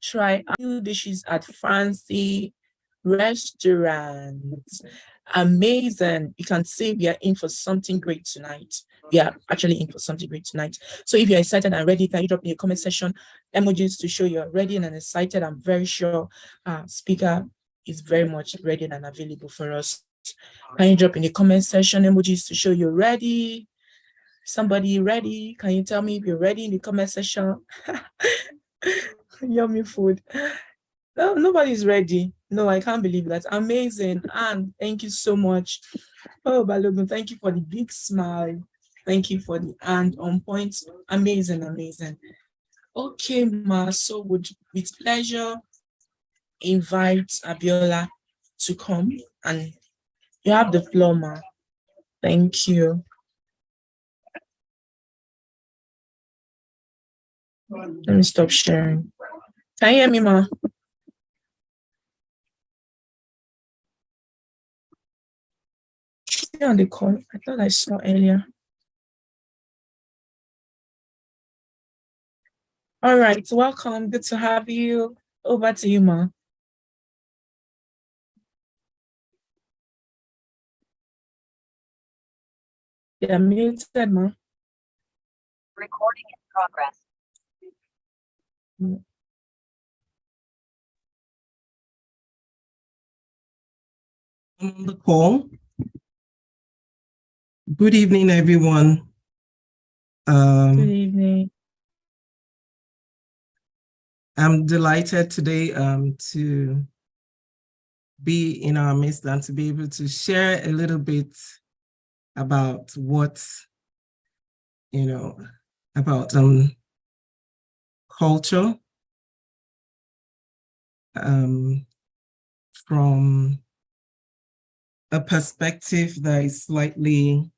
try new dishes at fancy restaurants. Amazing. You can say we are in for something great tonight. We are actually in for something great tonight. So if you're excited and ready, can you drop in the comment section emojis to show you're ready and excited? I'm very sure speaker is very much ready and available for us. Can you drop in the comment section emojis to show you're ready? Somebody ready? Can you tell me if you're ready in the comment section? Yummy food. No, nobody's ready. No, I can't believe that. Amazing. And thank you so much. Oh, Balogun, thank you for the big smile. Thank you for the and on point. Amazing, amazing. Okay, Ma. So would with pleasure invite Abiola to come, and you have the floor, Ma. Thank you. Let me stop sharing. Can you hear me, Ma? She's on the call. I thought I saw earlier. All right, welcome. Good to have you. Over to you, Ma. Yeah, muted, Ma. Recording in progress. On the call. Good evening, everyone. Good evening. I'm delighted today to be in our midst and to be able to share a little bit about what, about culture from a perspective that is slightly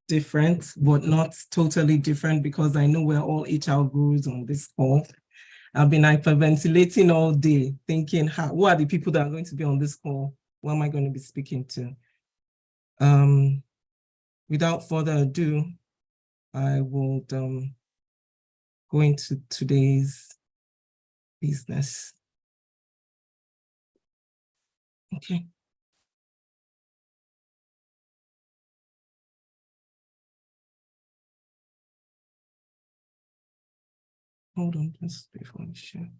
different, but not totally different, because I know we're all HR gurus on this call. I've been hyperventilating all day, thinking, who are the people that are going to be on this call? Who am I going to be speaking to? Without further ado, I will go into today's business. Okay. Hold on just before I share.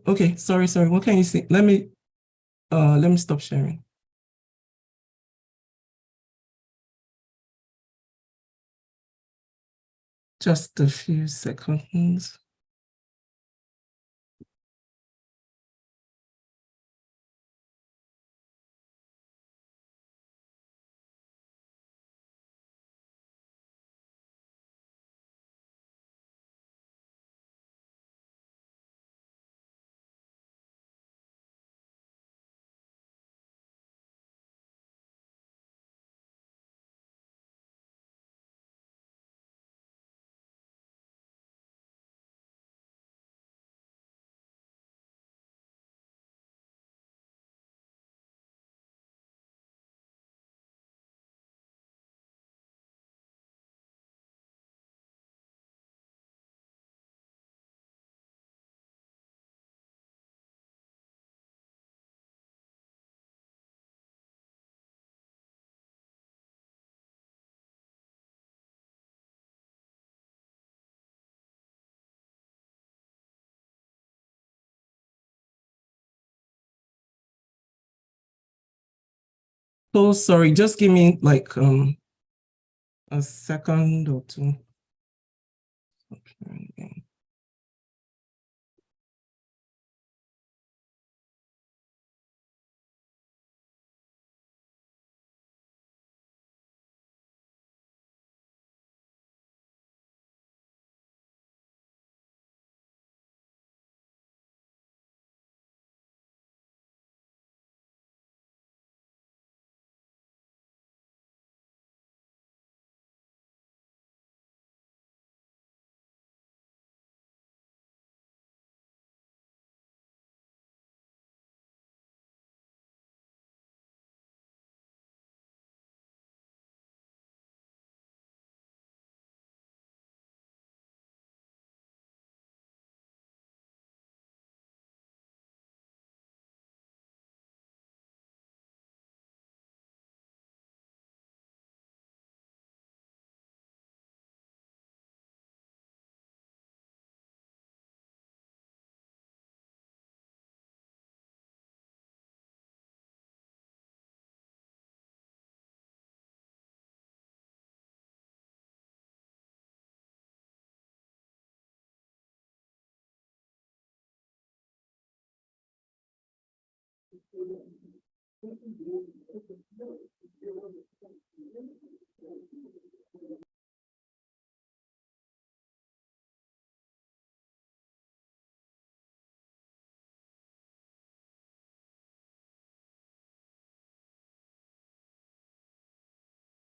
Okay, sorry. What can you see? Let me stop sharing. Just a few seconds. So sorry, just give me like a second or two. Okay.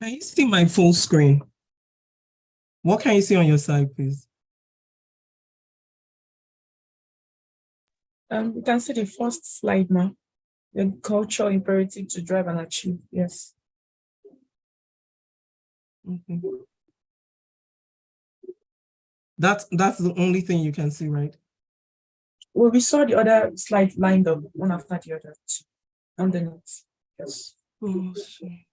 Can you see my full screen? What can you see on your side, please? You can see the first slide, ma. The culture imperative to drive and achieve. Yes. Okay. That's the only thing you can see, right? Well, we saw the other slide lined up one after the other underneath. Yes. Oh, sorry.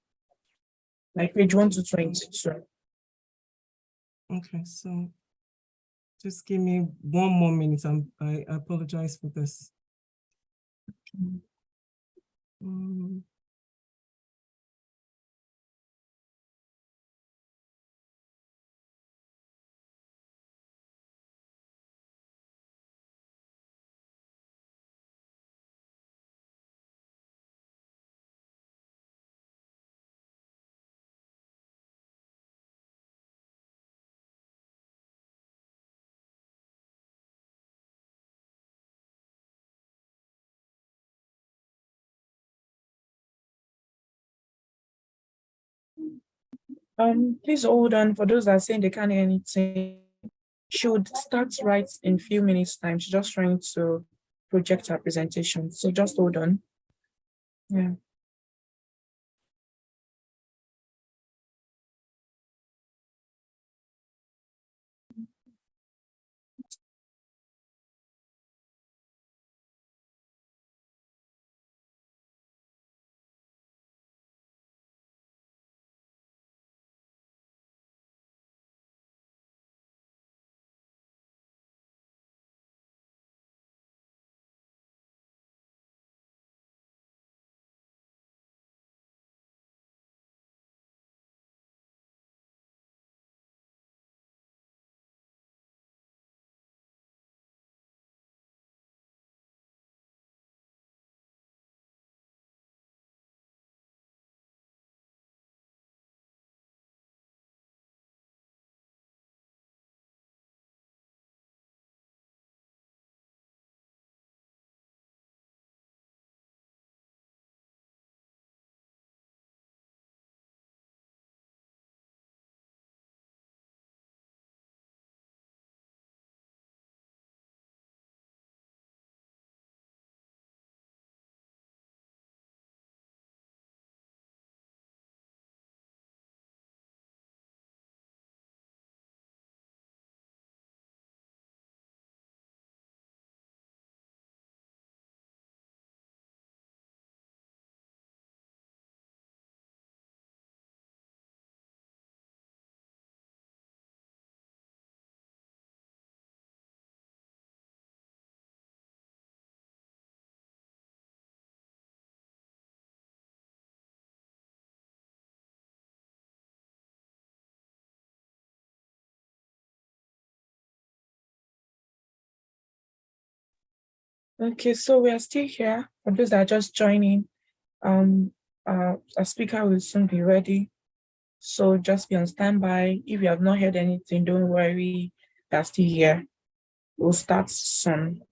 Like page 1 to 20. Sorry. Okay, so just give me one more minute. I apologize for this. Mm. Please hold on for those that are saying they can't hear anything. She would start right in few minutes time. She's just trying to project her presentation. So just hold on. Yeah. Okay, so we are still here. For those that are just joining, a speaker will soon be ready. So just be on standby. If you have not heard anything, don't worry. We are still here. We'll start soon.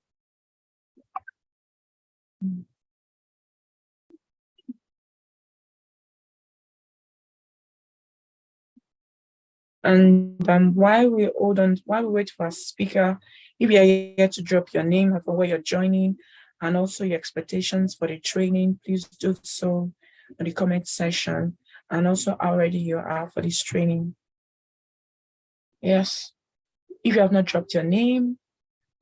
And while we wait for a speaker, if you are here to drop your name and for where you're joining, and also your expectations for the training, please do so in the comment section, and also how ready you are for this training. Yes, if you have not dropped your name,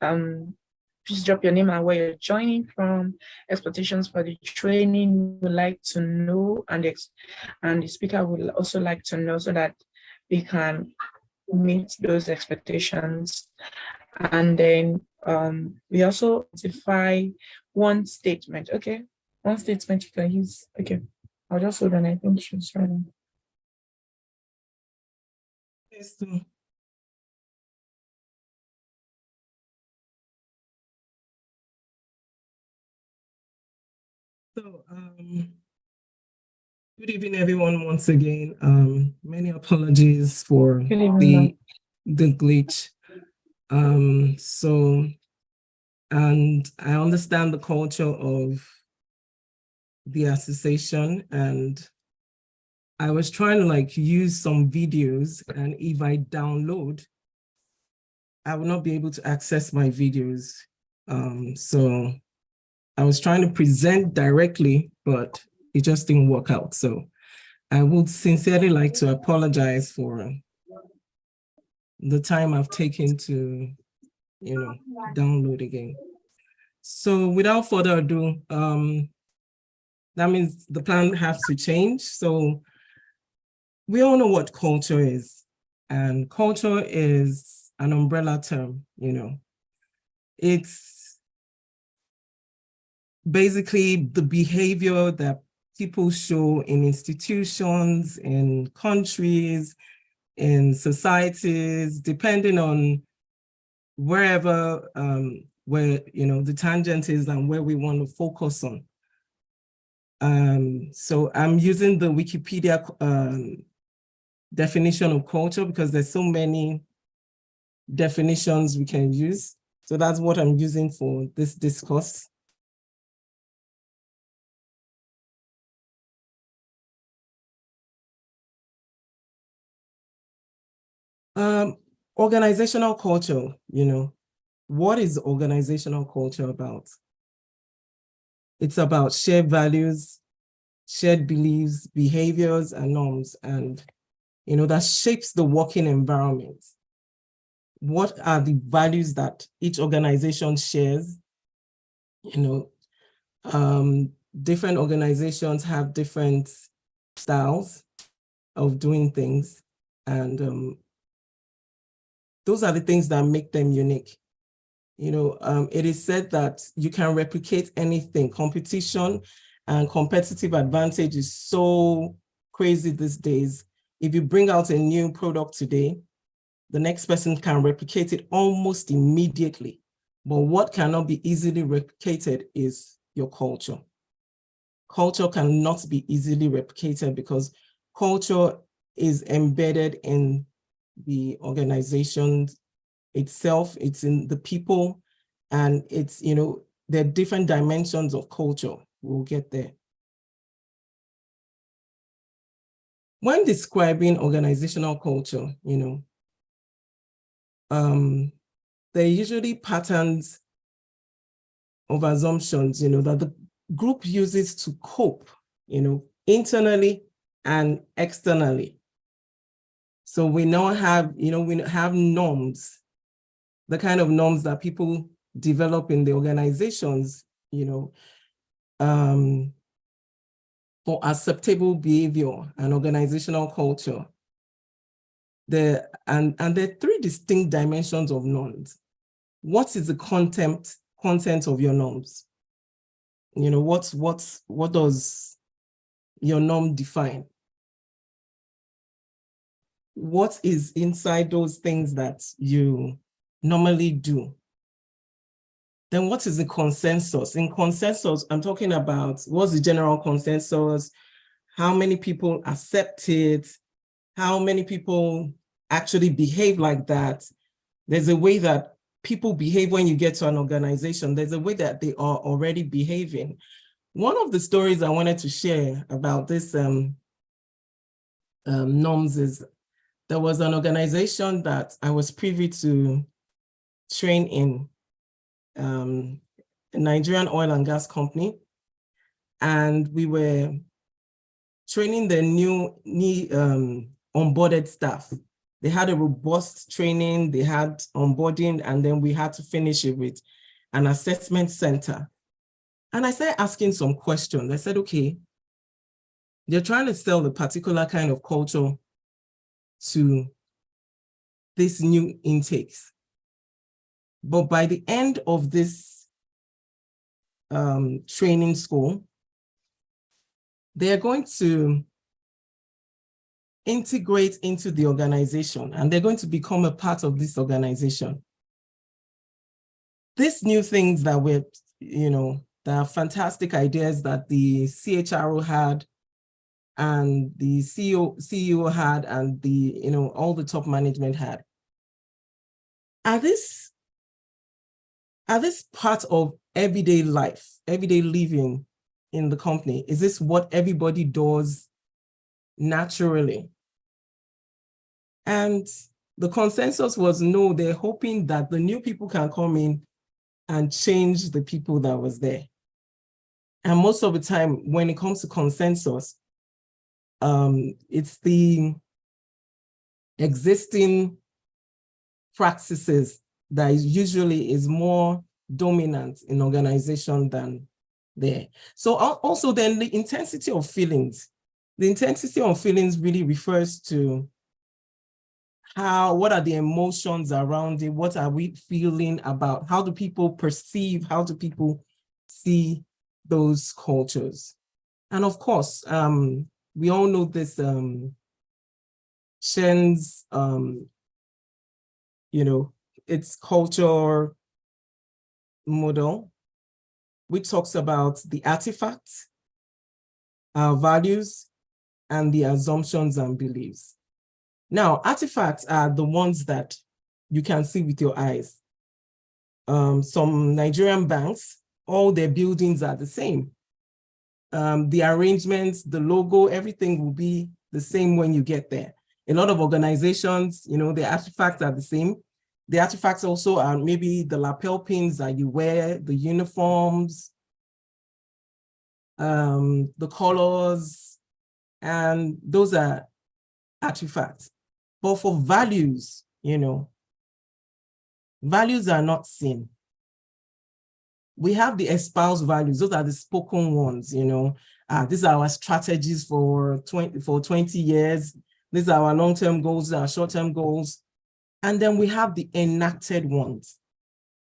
please drop your name and where you're joining from, expectations for the training would like to know, and the speaker would also like to know, so that we can meet those expectations. And then we also identify one statement. Okay, one statement you can use. Okay, I'll just hold on. I think she's ready. Yes, so, good evening, everyone. Once again, many apologies for the glitch. And I understand the culture of the association, and I was trying to use some videos, and if I download, I will not be able to access my videos. So I was trying to present directly, but it just didn't work out. So I would sincerely like to apologize for the time I've taken to, download again. So without further ado, that means the plan has to change. So we all know what culture is, and culture is an umbrella term, It's basically the behavior that people show in institutions, in countries, in societies, depending on wherever, where, the tangent is and where we want to focus on. So I'm using the Wikipedia definition of culture because there's so many definitions we can use. So that's what I'm using for this discourse. Organizational culture, what is organizational culture about? It's about shared values, shared beliefs, behaviors, and norms, and that shapes the working environment. What are the values that each organization shares? Different organizations have different styles of doing things, and those are the things that make them unique. It is said that you can replicate anything. Competition and competitive advantage is so crazy these days. If you bring out a new product today, the next person can replicate it almost immediately. But what cannot be easily replicated is your culture. Culture cannot be easily replicated because culture is embedded in the organization itself, it's in the people, and it's, there are different dimensions of culture. We'll get there. When describing organizational culture, there are usually patterns of assumptions, that the group uses to cope, internally and externally. So we now have, we have norms, the kind of norms that people develop in the organizations, for acceptable behavior and organizational culture. There are three distinct dimensions of norms. What is the content of your norms? What does your norm define? What is inside those things that you normally do? Then what is the consensus? In consensus, I'm talking about what's the general consensus, how many people accept it, how many people actually behave like that. There's a way that people behave when you get to an organization. There's a way that they are already behaving. One of the stories I wanted to share about this norms is there was an organization that I was privy to train in, a Nigerian oil and gas company, and we were training the new onboarded staff. They had a robust training, they had onboarding, and then we had to finish it with an assessment center. And I started asking some questions. I said, okay, they're trying to sell a particular kind of culture to these new intakes. But by the end of this training school, they're going to integrate into the organization and they're going to become a part of this organization. These new things that were, there are fantastic ideas that the CHRO had and the CEO had and the, all the top management had. Are this part of everyday life, everyday living in the company? Is this what everybody does naturally? And the consensus was no, they're hoping that the new people can come in and change the people that was there. And most of the time, when it comes to consensus, it's the existing practices that usually is more dominant in organization than there. So also then the intensity of feelings. The intensity of feelings really refers to what are the emotions around it? What are we feeling about? How do people perceive? How do people see those cultures? And of course, we all know this Shen's, its culture model, which talks about the artifacts, our values, and the assumptions and beliefs. Now, artifacts are the ones that you can see with your eyes. Some Nigerian banks, all their buildings are the same. The arrangements, the logo, everything will be the same when you get there. A lot of organizations, the artifacts are the same. The artifacts also are maybe the lapel pins that you wear, the uniforms, the colors, and those are artifacts. But for values, values are not seen. We have the espoused values. Those are the spoken ones, these are our strategies for 20 years. These are our long-term goals, our short-term goals. And then we have the enacted ones,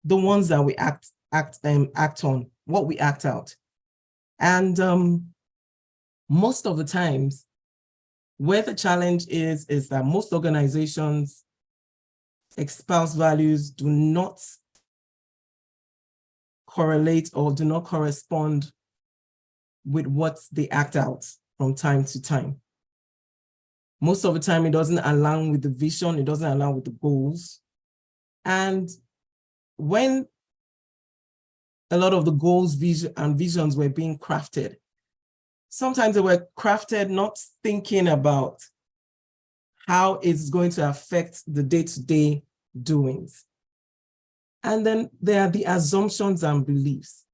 the ones that we act on, what we act out. And most of the times, where the challenge is that most organizations espouse values do not correlate or do not correspond with what they act out from time to time. Most of the time, it doesn't align with the vision, it doesn't align with the goals. And when a lot of the goals and visions were being crafted, sometimes they were crafted not thinking about how it's going to affect the day-to-day doings. And then there are the assumptions and beliefs.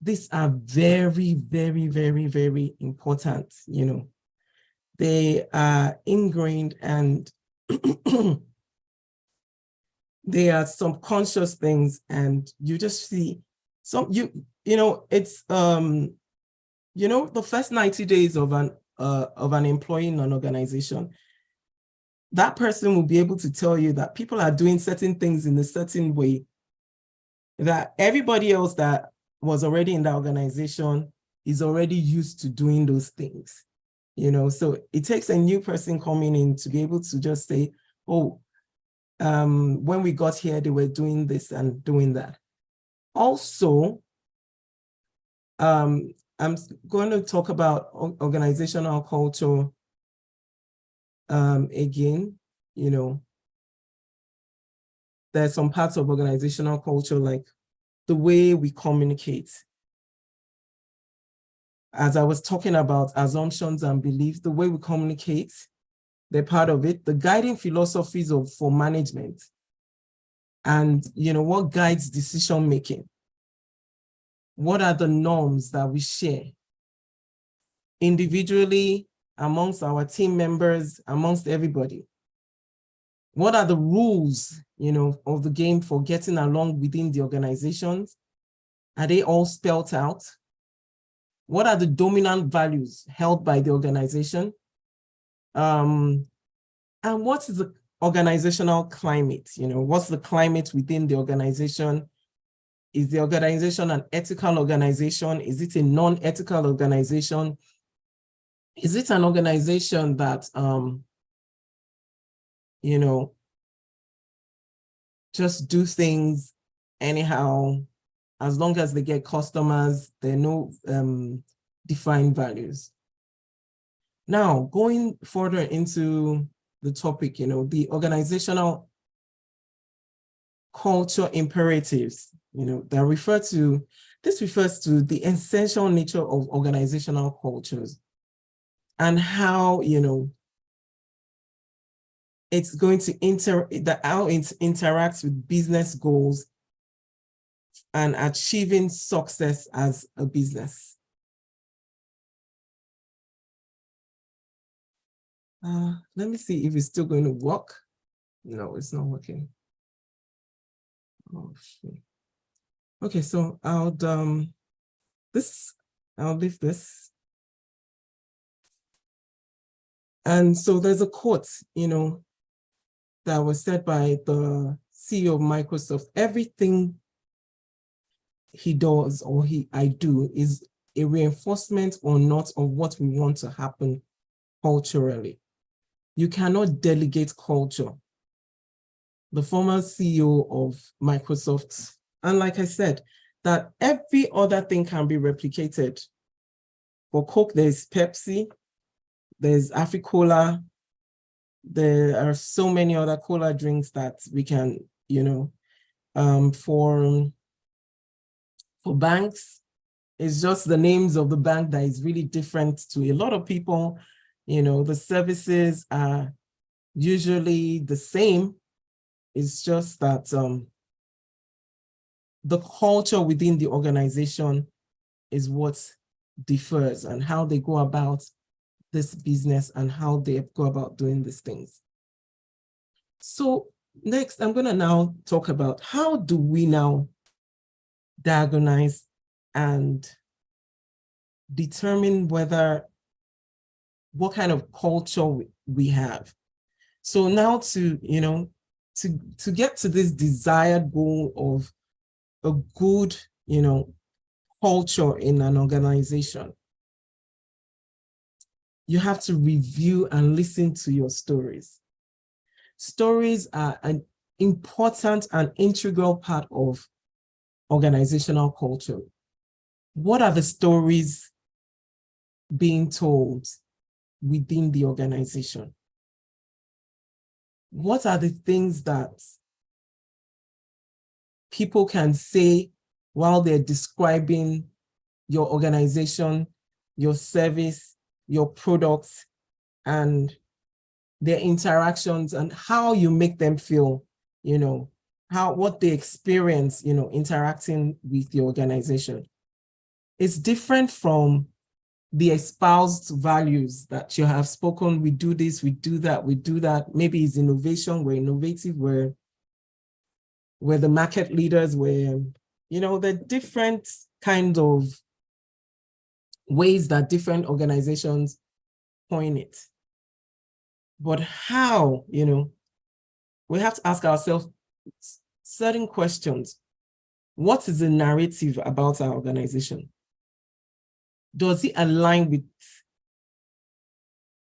These are very, very, very, very important, They are ingrained and they are subconscious things, and you just see it's the first 90 days of an employee in an organization, that person will be able to tell you that people are doing certain things in a certain way that everybody else that was already in that organization is already used to doing those things. So it takes a new person coming in to be able to just say, oh, when we got here, they were doing this and doing that. Also, I'm going to talk about organizational culture again. You know, there's some parts of organizational culture, like the way we communicate. As I was talking about assumptions and beliefs, the way we communicate, they're part of it. The guiding philosophies for management, and you know, what guides decision making. What are the norms that we share individually, amongst our team members, amongst everybody? What are the rules, you know, of the game for getting along within the organizations? Are they all spelled out? What are the dominant values held by the organization? And what is the organizational climate? You know, what's the climate within the organization? Is the organization an ethical organization? Is it a non-ethical organization? Is it an organization that, you know, just do things anyhow, as long as they get customers, there are no defined values? Now, going further into the topic, you know, the organizational culture imperatives, you know, that refers to the essential nature of organizational cultures and how, you know, it's going to how it interacts with business goals and achieving success as a business. Let me see if it's still going to work. No, it's not working. Oh, shit. Okay, so I'll leave this. And so there's a quote, you know, that was said by the CEO of Microsoft. Everything he does or I do is a reinforcement or not of what we want to happen culturally. You cannot delegate culture. The former CEO of Microsoft, and like I said, that every other thing can be replicated. For Coke, there's Pepsi, there's Africola, there are so many other cola drinks that we can, you know, for banks, it's just the names of the bank that is really different to a lot of people. You know, the services are usually the same. It's just that the culture within the organization is what differs, and how they go about this business and how they go about doing these things. So next, I'm going to now talk about how do we now diagnose and determine what kind of culture we have. So now to get to this desired goal of a good, you know, culture in an organization, you have to review and listen to your stories. Stories are an important and integral part of organizational culture. What are the stories being told within the organization? What are the things that people can say while they're describing your organization, your service, your products, and their interactions, and how you make them feel, you know, what they experience, you know, interacting with the organization? It's different from the espoused values that you have spoken. We do this, we do that, we do that. Maybe it's innovation, we're innovative, we're the market leaders, we're, you know, the different kind of ways that different organizations coin it. But how, you know, we have to ask ourselves certain questions. What is the narrative about our organization? Does it align with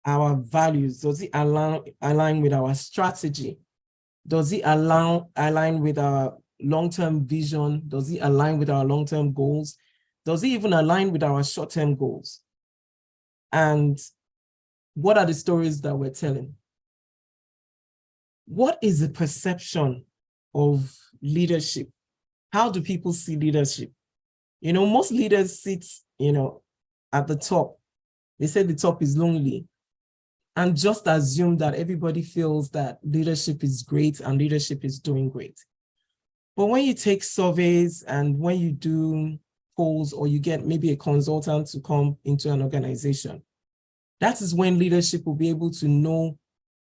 our values? Does it align with our strategy? Does it align with our long-term vision? Does it align with our long-term goals? Does it even align with our short-term goals? And what are the stories that we're telling? What is the perception of leadership? How do people see leadership? You know, most leaders sit, at the top. They say the top is lonely, and just assume that everybody feels that leadership is great and leadership is doing great. But when you take surveys and when you do polls, or you get maybe a consultant to come into an organization, that is when leadership will be able to know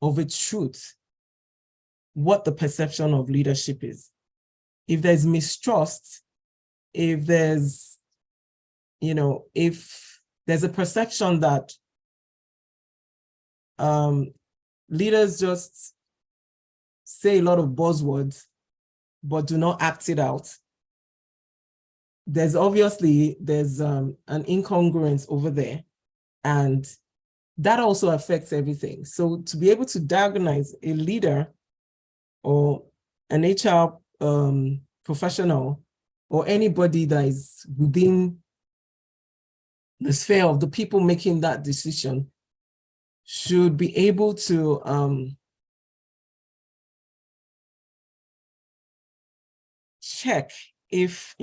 of a truth what the perception of leadership is. If there's mistrust, if there's, if there's a perception that leaders just say a lot of buzzwords, but do not act it out, there's an incongruence over there, and that also affects everything. So to be able to diagnose a leader or an HR professional or anybody that is within the sphere of the people making that decision should be able to check if,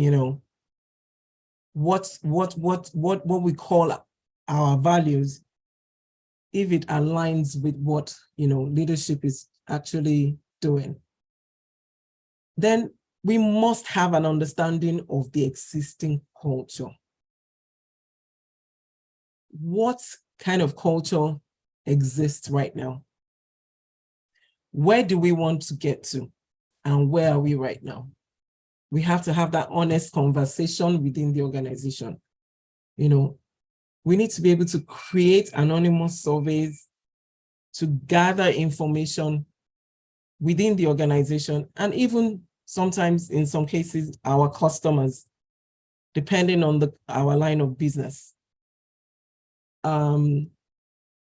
what we call our values, if it aligns with what, leadership is actually doing. Then we must have an understanding of the existing culture. What kind of culture exists right now? Where do we want to get to? And where are we right now? We have to have that honest conversation within the organization. We need to be able to create anonymous surveys to gather information within the organization, and even sometimes, in some cases, our customers, depending on our line of business.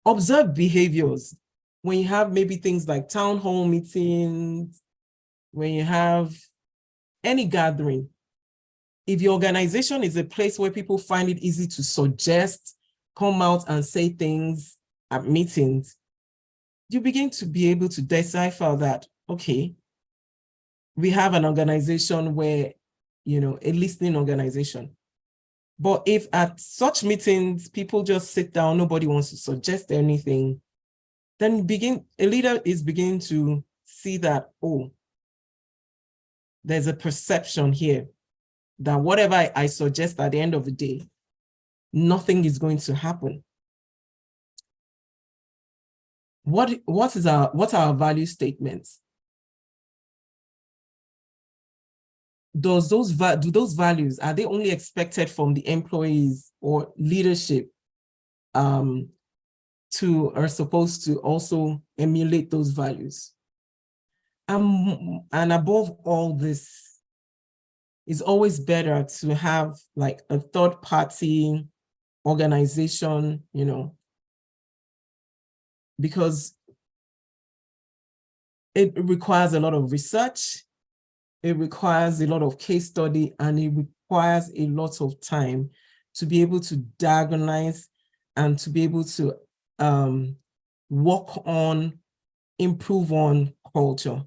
Observe behaviors. When you have maybe things like town hall meetings, when you have any gathering, if your organization is a place where people find it easy to suggest, come out and say things at meetings, you begin to be able to decipher that, okay, we have an organization where, a listening organization. But if at such meetings, people just sit down, nobody wants to suggest anything, then a leader is beginning to see that, oh, there's a perception here that whatever I suggest at the end of the day, nothing is going to happen. What are our value statements? Do those values, are they only expected from the employees, or leadership are supposed to also emulate those values? And above all this, it's always better to have like a third party organization, because it requires a lot of research, it requires a lot of case study, and it requires a lot of time to be able to diagnose and to be able to work on, improve on culture.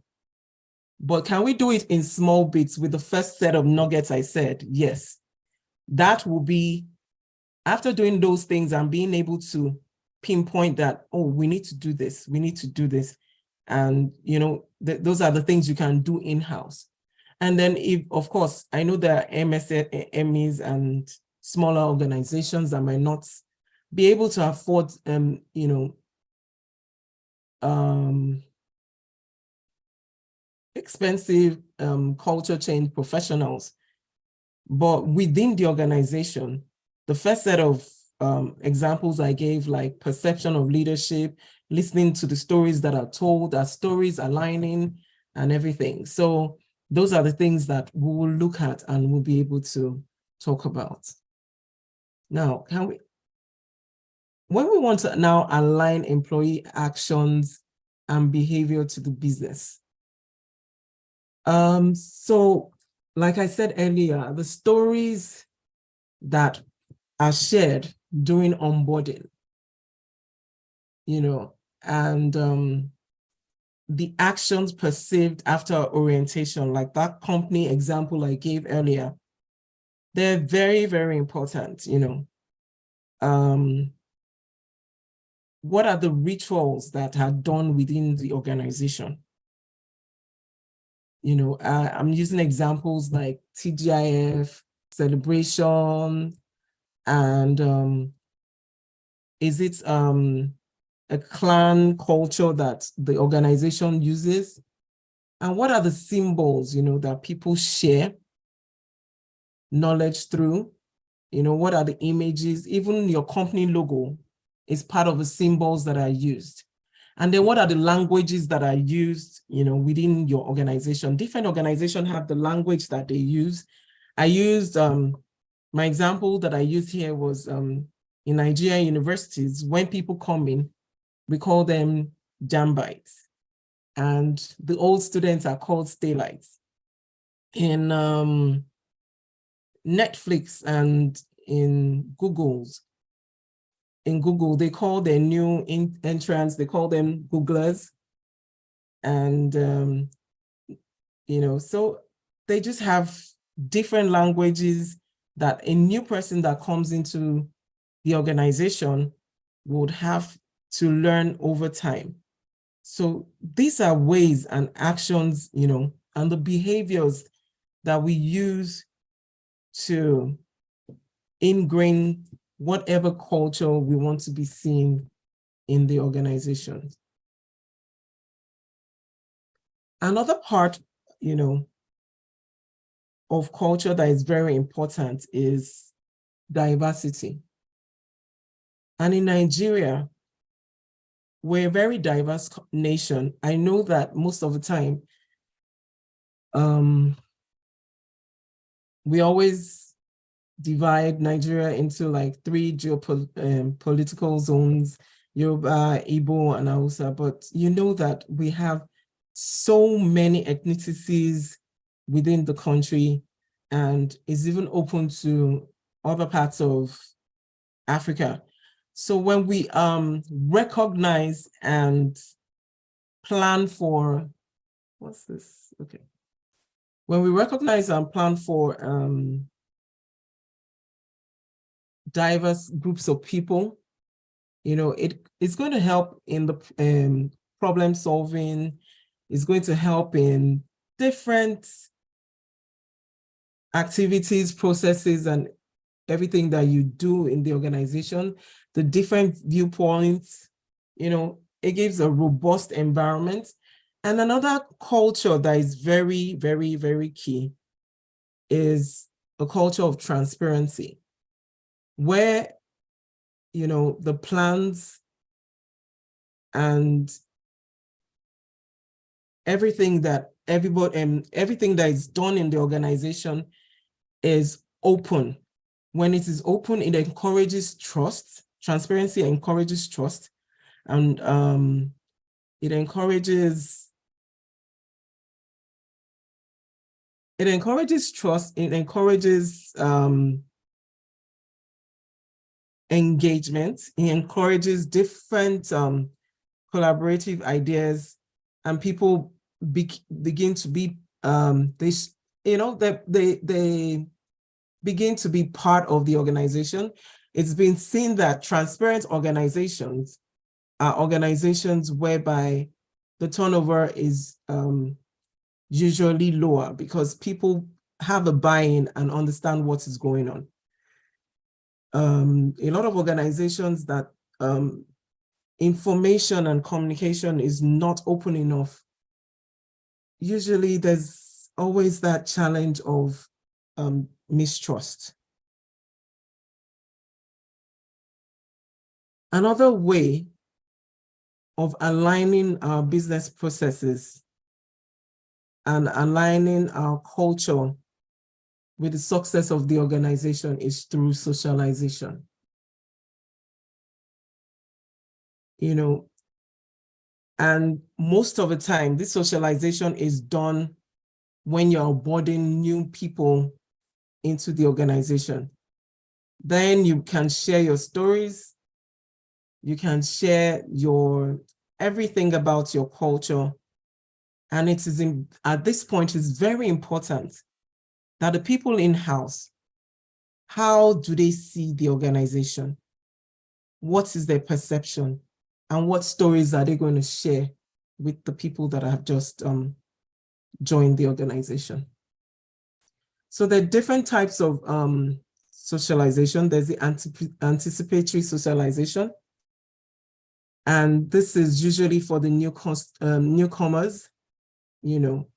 But can we do it in small bits with the first set of nuggets I said? Yes. That will be, after doing those things and being able to pinpoint that, oh, we need to do this, we need to do this. And, those are the things you can do in-house. And then if, of course, I know there are MSMEs and smaller organizations that might not be able to afford, expensive culture change professionals. But within the organization, the first set of examples I gave, like perception of leadership, listening to the stories that are told, are stories aligning and everything. So those are the things that we will look at and we'll be able to talk about. Now, when we want to now align employee actions and behavior to the business, So like I said earlier, the stories that are shared during onboarding, and the actions perceived after orientation, like that company example I gave earlier, they're very, very important. What are the rituals that are done within the organization? I'm using examples like TGIF, celebration, and is it a clan culture that the organization uses? And what are the symbols, that people share knowledge through? What are the images? Even your company logo is part of the symbols that are used. And then what are the languages that are used, within your organization? Different organizations have the language that they use. I used, my example that I used here was in Nigerian universities, when people come in, we call them Jambites. And the old students are called Staylights. In Netflix and in Google, they call their new entrants, they call them Googlers. And, so they just have different languages that a new person that comes into the organization would have to learn over time. So these are ways and actions, and the behaviors that we use to ingrain whatever culture we want to be seen in the organization. Another part, of culture that is very important is diversity. And in Nigeria, we're a very diverse nation. I know that most of the time, we always divide Nigeria into like 3 geopolitical zones, Yoruba, Igbo, and Hausa, but you know that we have so many ethnicities within the country, and is even open to other parts of Africa. So when we recognize and plan for, what's this? Okay. When we recognize and plan for diverse groups of people, it's going to help in the problem solving. It's going to help in different activities, processes, and everything that you do in the organization, the different viewpoints, it gives a robust environment. And another culture that is very, very, very key is a culture of transparency, where, the plans and everything that everything that is done in the organization is open. When it is open, it encourages trust. Transparency encourages trust, and it encourages trust. It encourages engagement. It encourages different collaborative ideas, and people begin to be they begin to be part of the organization. It's been seen that transparent organizations are organizations whereby the turnover is usually lower, because people have a buy-in and understand what is going on. A lot of organizations that information and communication is not open enough, usually there's always that challenge of mistrust. Another way of aligning our business processes and aligning our culture with the success of the organization is through socialization. And most of the time, this socialization is done when you're onboarding new people into the organization. Then you can share your stories. You can share everything about your culture. And it is at this point, it's very important that the people in-house, how do they see the organization? What is their perception? And what stories are they going to share with the people that have just joined the organization? So there are different types of socialization. There's the anticipatory socialization. And this is usually for the newcomers, you know.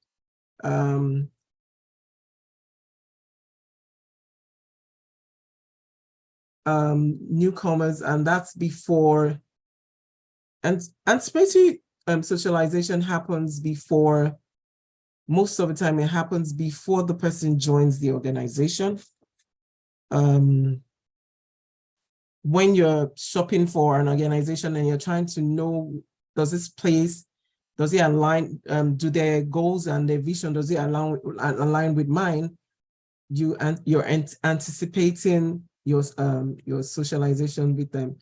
Newcomers, and that's before, and anticipatory socialization happens before, most of the time it happens before the person joins the organization. When you're shopping for an organization and you're trying to know, does this place, does it align, do their goals and their vision, does it align with mine? You're anticipating your socialization with them.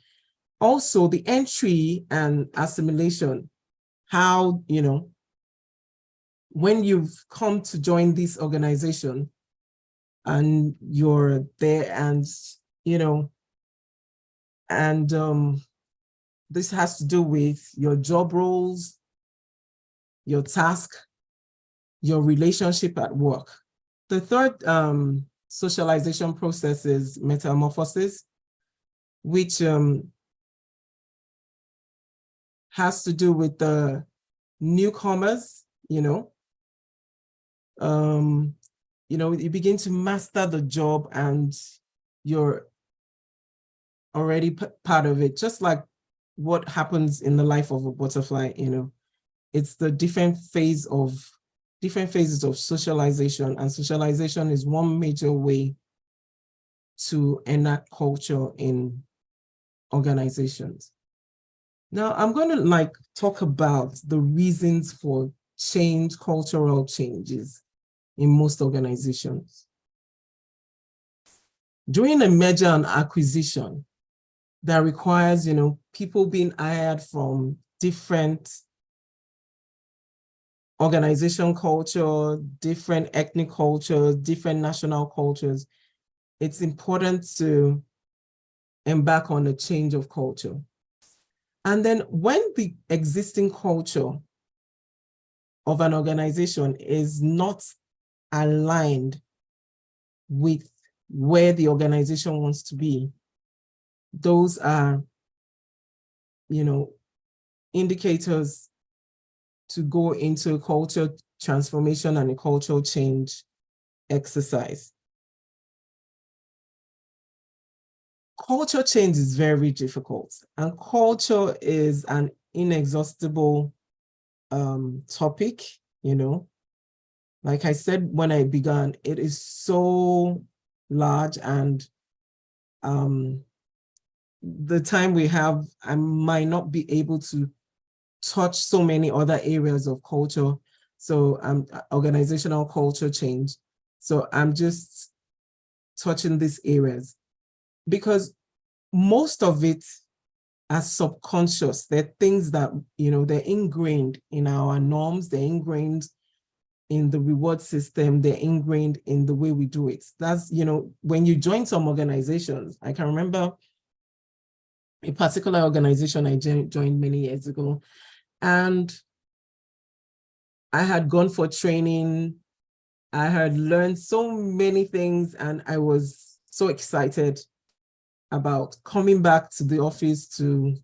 Also, the entry and assimilation, how, you know, when you've come to join this organization and you're there and, you know, and this has to do with your job roles, your task, your relationship at work. The third socialization process is metamorphosis, which has to do with the newcomers, you know. You begin to master the job and you're already part of it, just like what happens in the life of a butterfly, you know. It's the different phases of socialization, and socialization is one major way to enact culture in organizations. Now, I'm going to talk about the reasons for cultural changes in most organizations. During a merger and acquisition that requires, you know, people being hired from different organization culture, different ethnic cultures, different national cultures, it's important to embark on a change of culture. And then when the existing culture of an organization is not aligned with where the organization wants to be, those are, you know, indicators to go into a culture transformation and a cultural change exercise. Culture change is very difficult, and culture is an inexhaustible topic, you know. Like I said when I began, it is so large, and the time we have, I might not be able to touch so many other areas of culture. So organizational culture change. So I'm just touching these areas because most of it are subconscious. They're things that, you know, they're ingrained in our norms, they're ingrained in the reward system, they're ingrained in the way we do it. That's, you know, when you join some organizations, I can remember a particular organization I joined many years ago, and I had gone for training. I had learned so many things, and I was so excited about coming back to the office to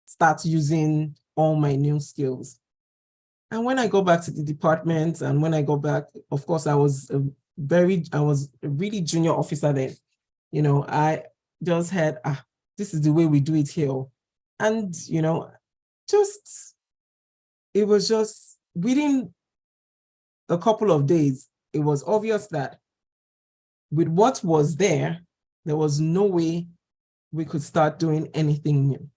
start using all my new skills. And when I go back to the department, and when I go back, of course, I was a really junior officer then. You know, I just had, this is the way we do it here. And, you know, it was just within a couple of days, it was obvious that with what was there was no way we could start doing anything new.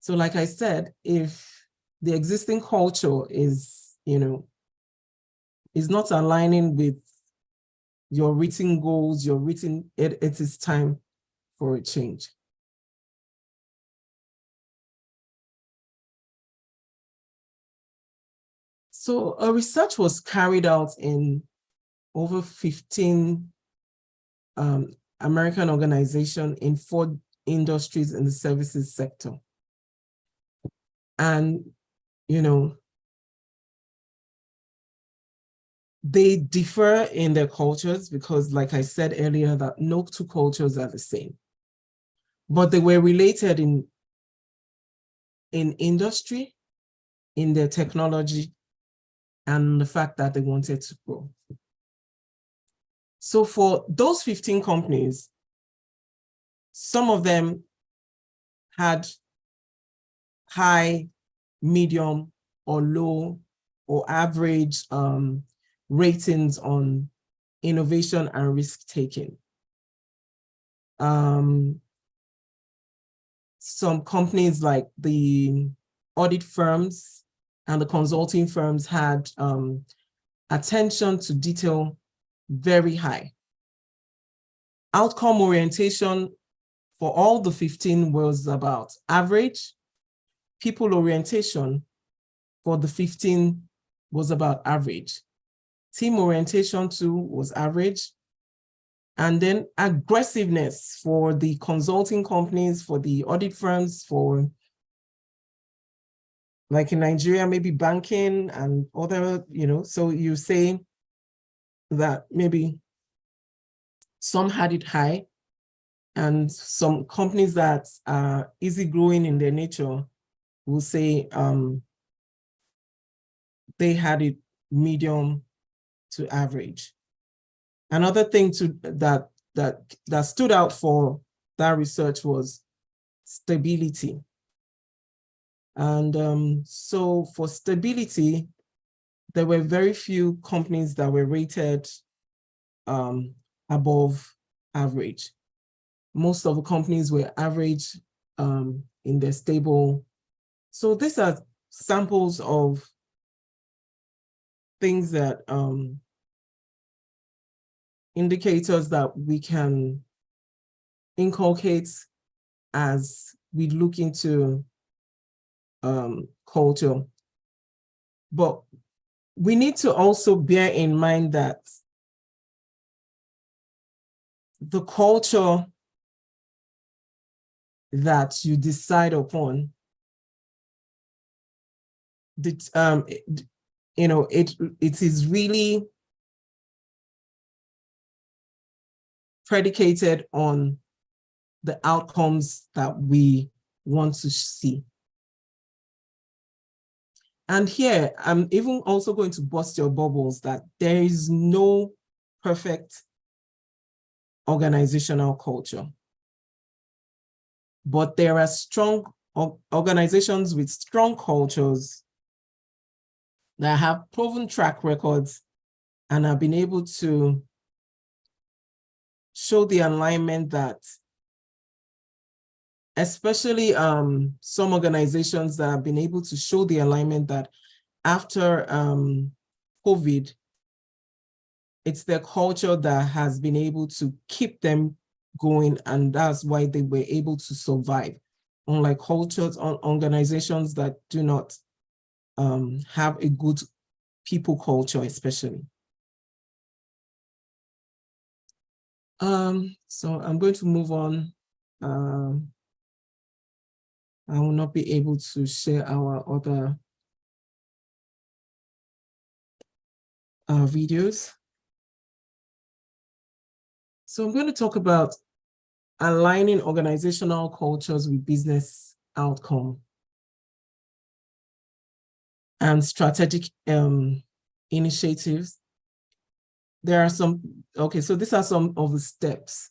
So like I said, if the existing culture is, you know, is not aligning with your written goals, your written, it is time for a change. So a research was carried out in over 15 American organizations in 4 industries in the services sector. And, you know, they differ in their cultures because, like I said earlier, that no 2 cultures are the same. But they were related in industry, in their technology, and the fact that they wanted to grow. So for those 15 companies, some of them had high, medium, or low, or average ratings on innovation and risk-taking. Some companies like the audit firms and the consulting firms had attention to detail very high. Outcome orientation for all the 15 was about average. People orientation for the 15 was about average. Team orientation too was average. And then aggressiveness for the consulting companies, for the audit firms, for, like in Nigeria, maybe banking and other, you know, so you say that maybe some had it high, and some companies that are easy growing in their nature will say they had it medium to average. Another thing that stood out for that research was stability. And so for stability, there were very few companies that were rated above average. Most of the companies were average in their stable. So these are samples of things that indicators that we can inculcate as we look into culture. But we need to also bear in mind that the culture that you decide upon, you know, it is really predicated on the outcomes that we want to see. And here, I'm even also going to bust your bubbles that there is no perfect organizational culture. But there are strong organizations with strong cultures that have proven track records and have been able to show the alignment that, especially some organizations that have been able to show the alignment that after COVID, it's their culture that has been able to keep them going, and that's why they were able to survive. Unlike cultures or organizations that do not have a good people culture, especially. So I'm going to move on. I will not be able to share our other videos. So I'm going to talk about aligning organizational cultures with business outcome and strategic initiatives. There are some, okay, so these are some of the steps.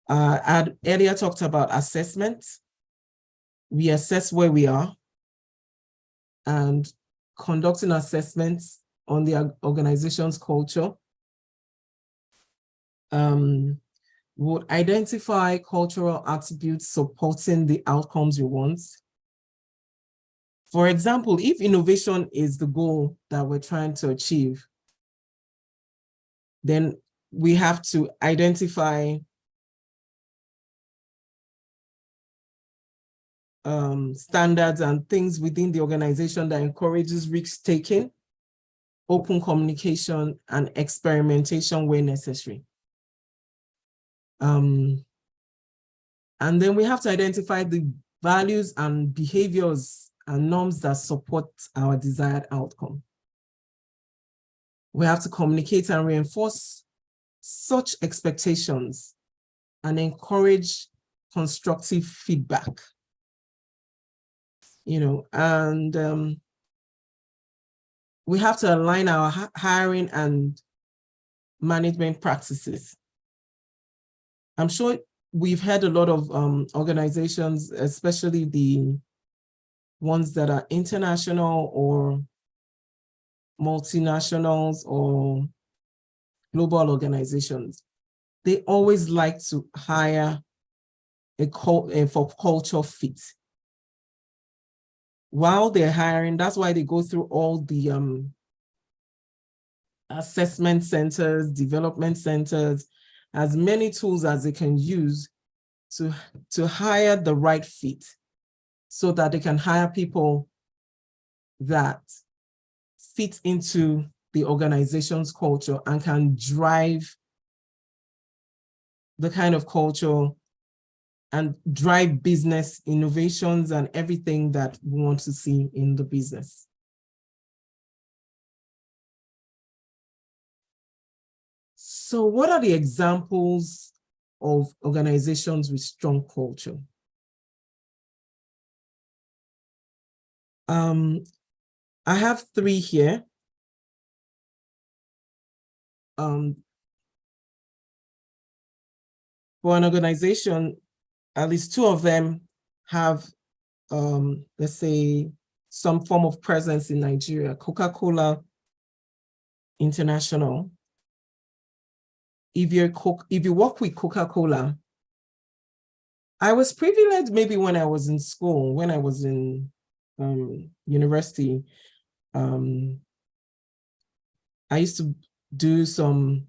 I had earlier talked about assessment. We assess where we are and conducting assessments on the organization's culture. Would identify cultural attributes supporting the outcomes you want. For example, if innovation is the goal that we're trying to achieve, then we have to identify standards and things within the organization that encourages risk-taking, open communication, and experimentation where necessary. And then we have to identify the values and behaviors and norms that support our desired outcome. We have to communicate and reinforce such expectations and encourage constructive feedback. And we have to align our hiring and management practices. I'm sure we've had a lot of organizations, especially the ones that are international or multinationals or global organizations. They always like to hire for culture fit. While they're hiring, that's why they go through all the assessment centers, development centers, as many tools as they can use to hire the right fit, so that they can hire people that fit into the organization's culture and can drive the kind of culture and drive business innovations and everything that we want to see in the business. So what are the examples of organizations with strong culture? I have 3 here. For an organization, at least 2 of them have, let's say, some form of presence in Nigeria. Coca-Cola International. If you work with Coca-Cola, I was privileged maybe when I was in school, when I was in university. I used to do some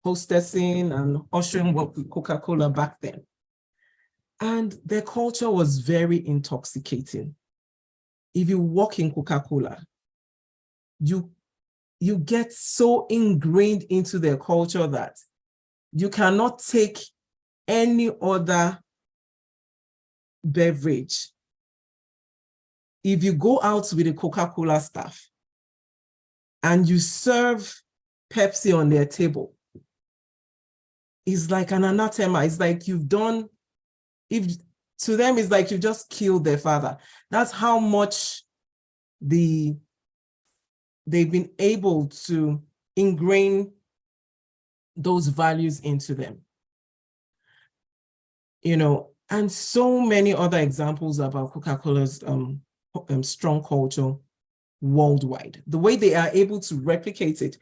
hostessing and ushering work with Coca-Cola back then. And their culture was very intoxicating. If you work in Coca-Cola, you get so ingrained into their culture that you cannot take any other beverage. If you go out with a Coca-Cola staff and you serve Pepsi on their table, it's like an anathema. It's like to them, it's like you just killed their father. That's how much they've been able to ingrain those values into them. And so many other examples about Coca-Cola's strong culture worldwide. The way they are able to replicate it,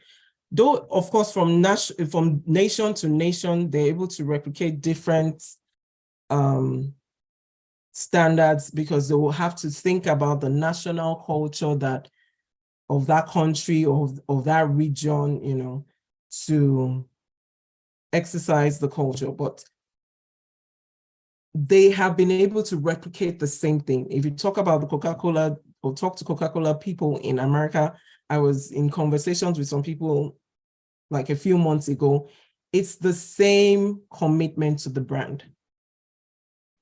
though, of course, from nation to nation, they're able to replicate different standards, because they will have to think about the national culture of that country or of that region, to exercise the culture. But they have been able to replicate the same thing. If you talk about the Coca-Cola or talk to Coca-Cola people in America, I was in conversations with some people like a few months ago. It's the same commitment to the brand.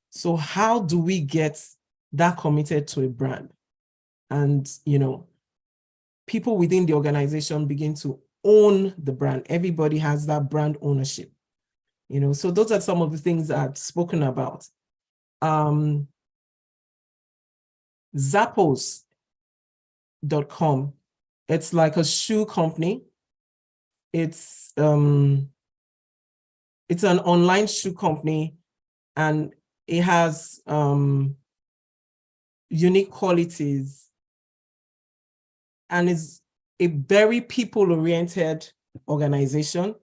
So how do we get that committed to a brand? And, people within the organization begin to own the brand. Everybody has that brand ownership. So those are some of the things I've spoken about. Zappos.com. It's like a shoe company. It's an online shoe company, and it has unique qualities, and is a very people-oriented organization.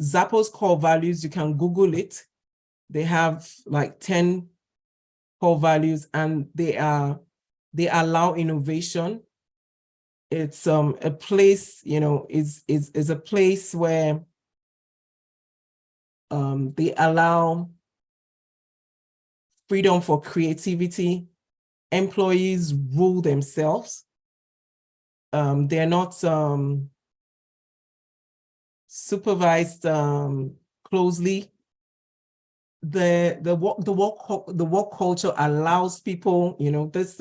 Zappos core values, you can Google it. They have like 10 core values, and they allow innovation. It's a place, you know, is a place where they allow freedom for creativity. Employees rule themselves. They're not supervised closely. The work culture allows people, you know, this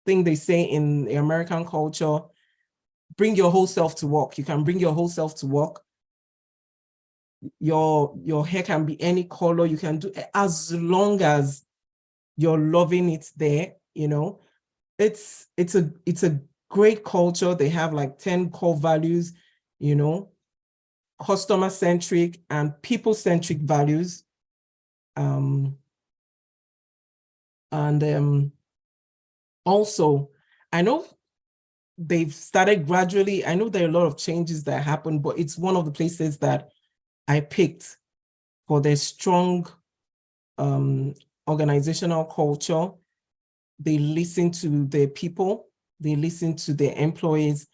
thing they say in the American culture, bring your whole self to work. You can bring your whole self to work. Your hair can be any color. You can do, as long as you're loving it there, you know. It's a great culture. They have like 10 core values, you know, customer-centric and people-centric values. Also, I know they've started gradually. I know there are a lot of changes that happen, but it's one of the places that I picked for their strong organizational culture. They listen to their people, they listen to their employees.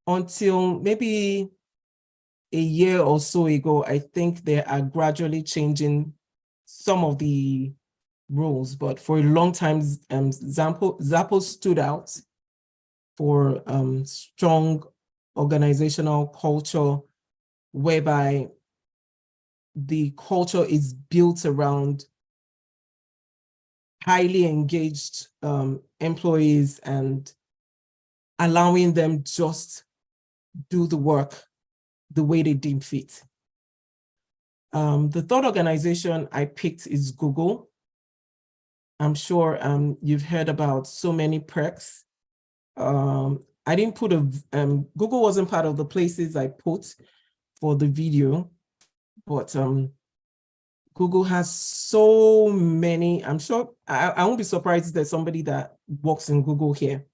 Until maybe a year or so ago, I think they are gradually changing some of the rules, but for a long time, Zappos stood out for strong organizational culture, whereby the culture is built around highly engaged employees and allowing them just do the work the way they deem fit. The third organization I picked is Google. I'm sure you've heard about so many perks. I didn't put Google wasn't part of the places I put for the video, but Google has so many. I'm sure I won't be surprised if there's somebody that works in Google here.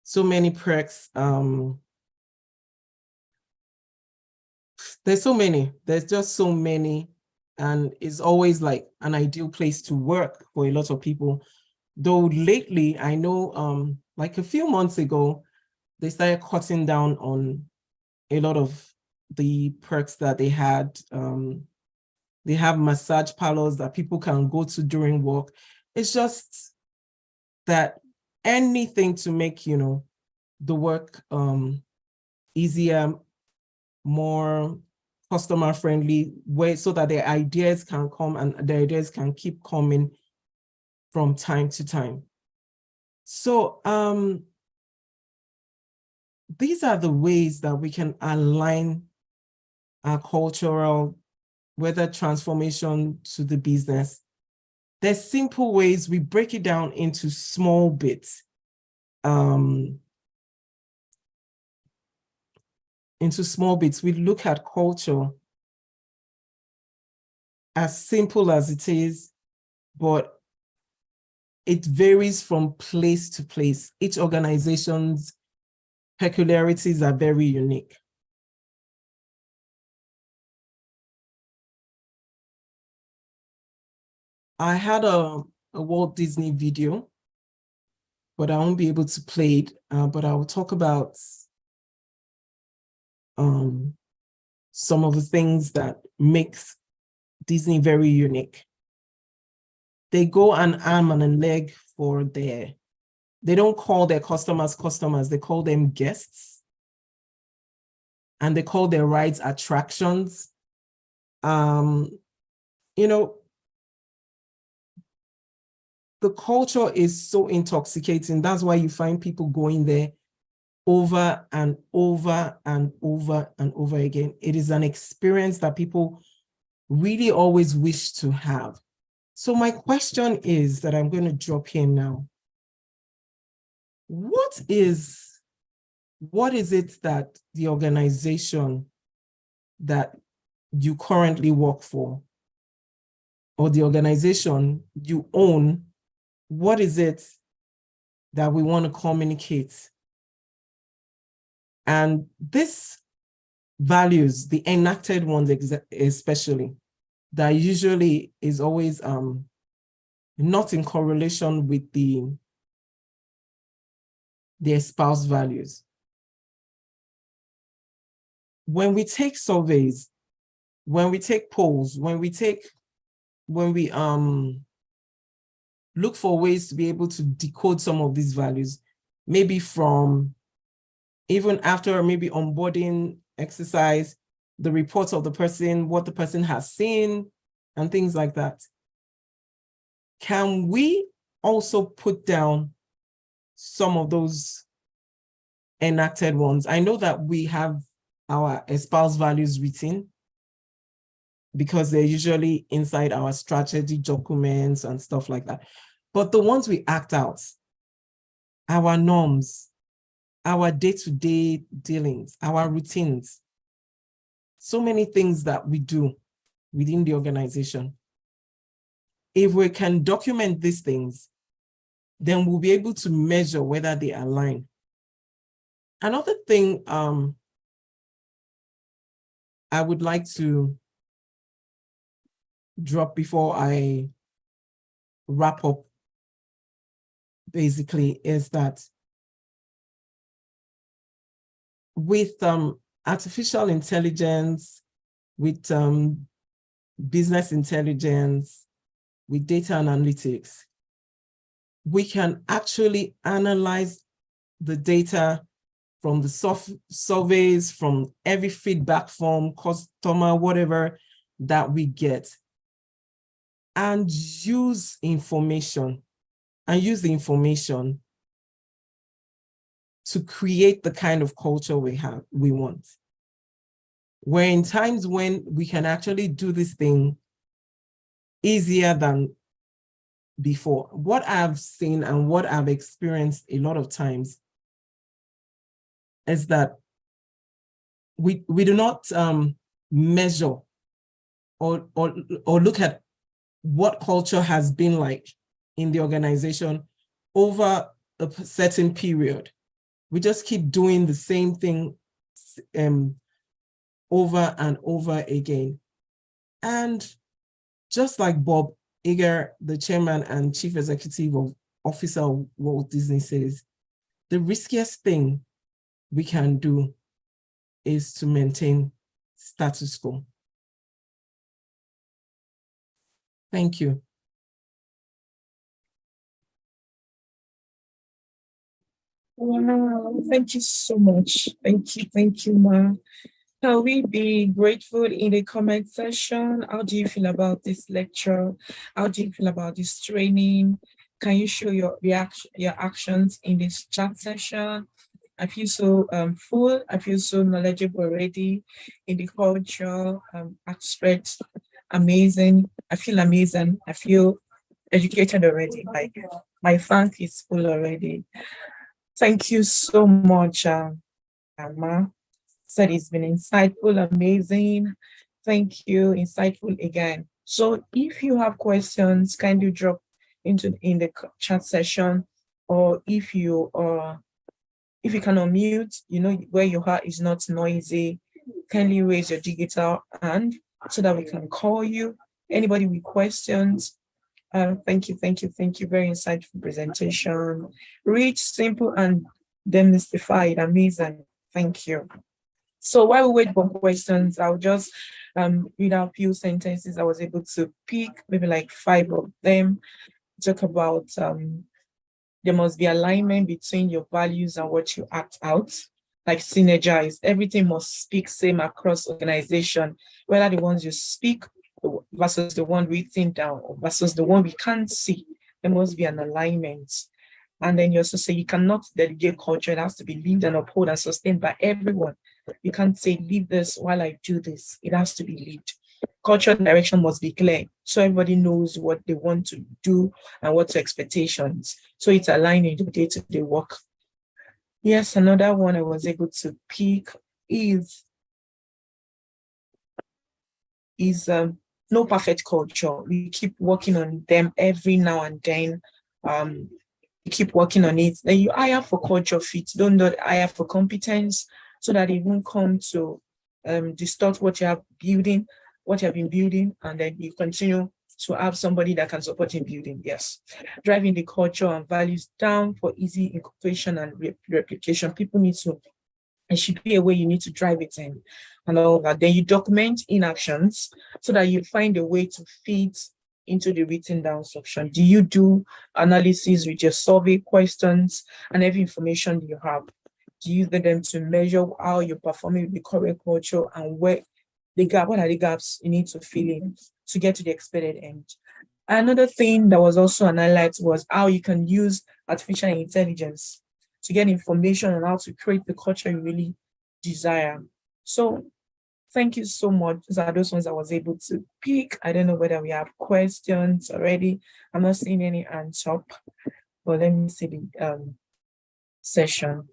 So many perks. There's so many. There's just so many, and it's always like an ideal place to work for a lot of people. Though lately, I know, like a few months ago, they started cutting down on a lot of the perks that they had. They have massage parlors that people can go to during work. It's just that anything to make, you know, the work easier, more customer friendly way, so that their ideas can come and their ideas can keep coming from time to time. So these are the ways that we can align our cultural, whether transformation to the business. There's simple ways. We break it down into small bits. We look at culture as simple as it is, but it varies from place to place. Each organization's peculiarities are very unique. I had a Walt Disney video, but I won't be able to play it, but I will talk about some of the things that makes Disney very unique. They go an arm and a leg for they don't call their customers, they call them guests. And they call their rides attractions. You know, the culture is so intoxicating. That's why you find people going there over and over and over and over again. It is an experience that people really always wish to have. So my question is that I'm going to drop here now. What is it that the organization that you currently work for, or the organization you own, what is it that we want to communicate? And this values, the enacted ones especially, that usually is always not in correlation with the espoused values. When we take surveys, when we take polls, when we look for ways to be able to decode some of these values, maybe from even after maybe onboarding exercise, the reports of the person, what the person has seen, and things like that. Can we also put down some of those enacted ones? I know that we have our espoused values written because they're usually inside our strategy documents and stuff like that. But the ones we act out, our norms, our day-to-day dealings, our routines, so many things that we do within the organization. If we can document these things, then we'll be able to measure whether they align. Another thing I would like to drop before I wrap up basically is that with artificial intelligence, with business intelligence, with data analytics, we can actually analyze the data from the surveys, from every feedback form, customer, whatever that we get, and use the information to create the kind of culture we want. Where in times when we can actually do this thing easier than before. What I've seen and what I've experienced a lot of times is that we do not measure or look at what culture has been like in the organization over a certain period. We just keep doing the same thing over and over again. And just like Bob Iger, the chairman and chief executive officer of Walt Disney says, the riskiest thing we can do is to maintain status quo. Thank you. Wow, thank you so much. Thank you, Ma. Can we be grateful in the comment section? How do you feel about this lecture? How do you feel about this training? Can you show your actions in this chat session? I feel so full. I feel so knowledgeable already in the culture aspect. Amazing. I feel amazing. I feel educated already. Like my tank is full already. Thank you so much, Ma. Said it's been insightful, amazing. Thank you, insightful again. So if you have questions, can you drop in the chat session, or if you can unmute, you know where you are is not noisy, kindly raise your digital hand so that we can call you. Anybody with questions? Thank you. Very insightful presentation. Rich, simple, and demystified. Amazing. Thank you. So while we wait for questions, I'll just read out a few sentences I was able to pick, maybe like 5 of them. Talk about there must be alignment between your values and what you act out, like synergize. Everything must speak same across organization, whether the ones you speak versus the one we think down or versus the one we can't see. There must be an alignment. And then you also say you cannot delegate culture. It has to be lived and upheld and sustained by everyone. You can't say, leave this while I do this. It has to be lived. Cultural direction must be clear, so everybody knows what they want to do and what's expectations. So it's aligning the day-to-day work. Yes, another one I was able to pick is no perfect culture. We keep working on them every now and then. You keep working on it. Then you hire for culture fit. Don't hire for competence, so that it won't come to distort what you have been building, and then you continue to have somebody that can support in building. Yes. Driving the culture and values down for easy incorporation and replication. People need to, it should be a way you need to drive it in and all that. Then you document inactions so that you find a way to fit into the written down section. Do you do analysis with your survey questions and every information you have? Do you get them to measure how you're performing with the correct culture and where the gap, what are the gaps you need to fill in to get to the expected end? Another thing that was also an highlight was how you can use artificial intelligence to get information on how to create the culture you really desire. So thank you so much. Those are those ones I was able to pick. I don't know whether we have questions already. I'm not seeing any hands up, but let me see the session.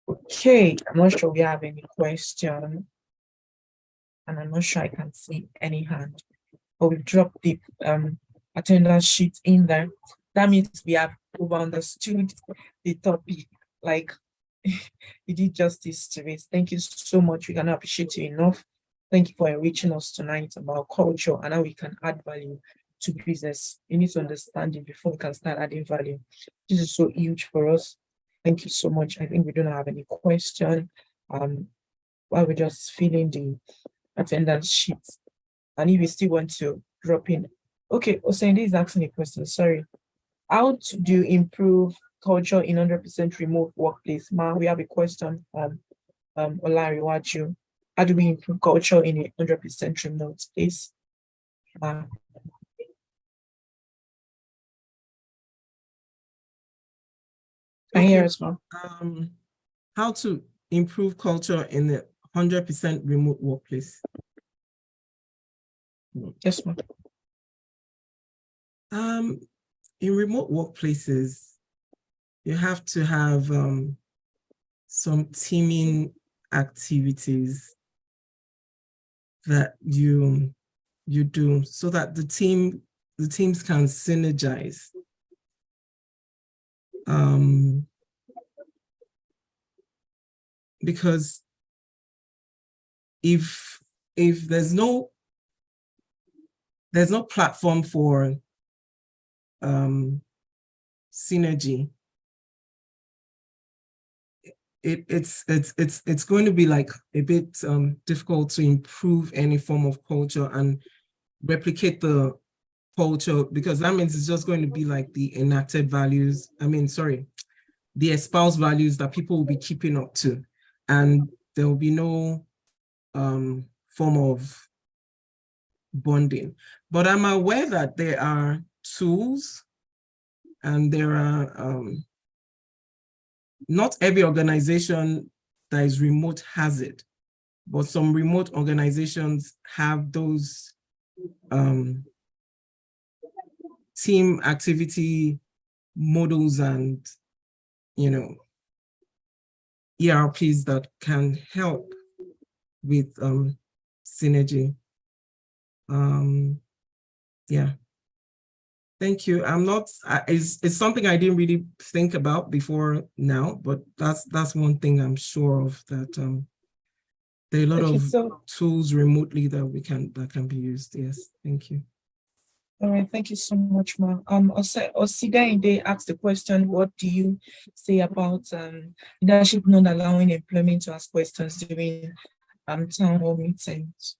Okay, I'm not sure we have any question. And I'm not sure I can see any hand. But we've dropped the attendance sheet in there. That means we have over understood the topic. Like, you did justice to it. Thank you so much. We cannot appreciate you enough. Thank you for enriching us tonight about culture and how we can add value to business. You need to understand it before we can start adding value. This is so huge for us. Thank you so much. I think we don't have any question. While we're just filling the attendance sheet. And if you still want to drop in. Okay, Osendi is asking a question, sorry. How do you improve culture in 100% remote workplace? Ma, we have a question from Olariwaju. How do we improve culture in a 100% remote place? Can you hear us, Ma? How to improve culture in the 100% remote workplace? Yes, ma'am. In remote workplaces, you have to have some teaming activities that you do so that the teams can synergize. Because if there's no platform for synergy, it's going to be like a bit difficult to improve any form of culture and replicate the culture, because that means it's just going to be like the enacted values. The espoused values that people will be keeping up to, and there will be no form of bonding. But I'm aware that there are tools, and there are not every organization that is remote has it, but some remote organizations have those team activity models and ERPs that can help with synergy. Yeah. Thank you. It's something I didn't really think about before now, but that's one thing I'm sure of, that there are a lot of tools remotely that can be used. Yes, thank you. All right, thank you so much, Ma. Osida asked the question, what do you say about leadership not allowing employment to ask questions during town hall meetings?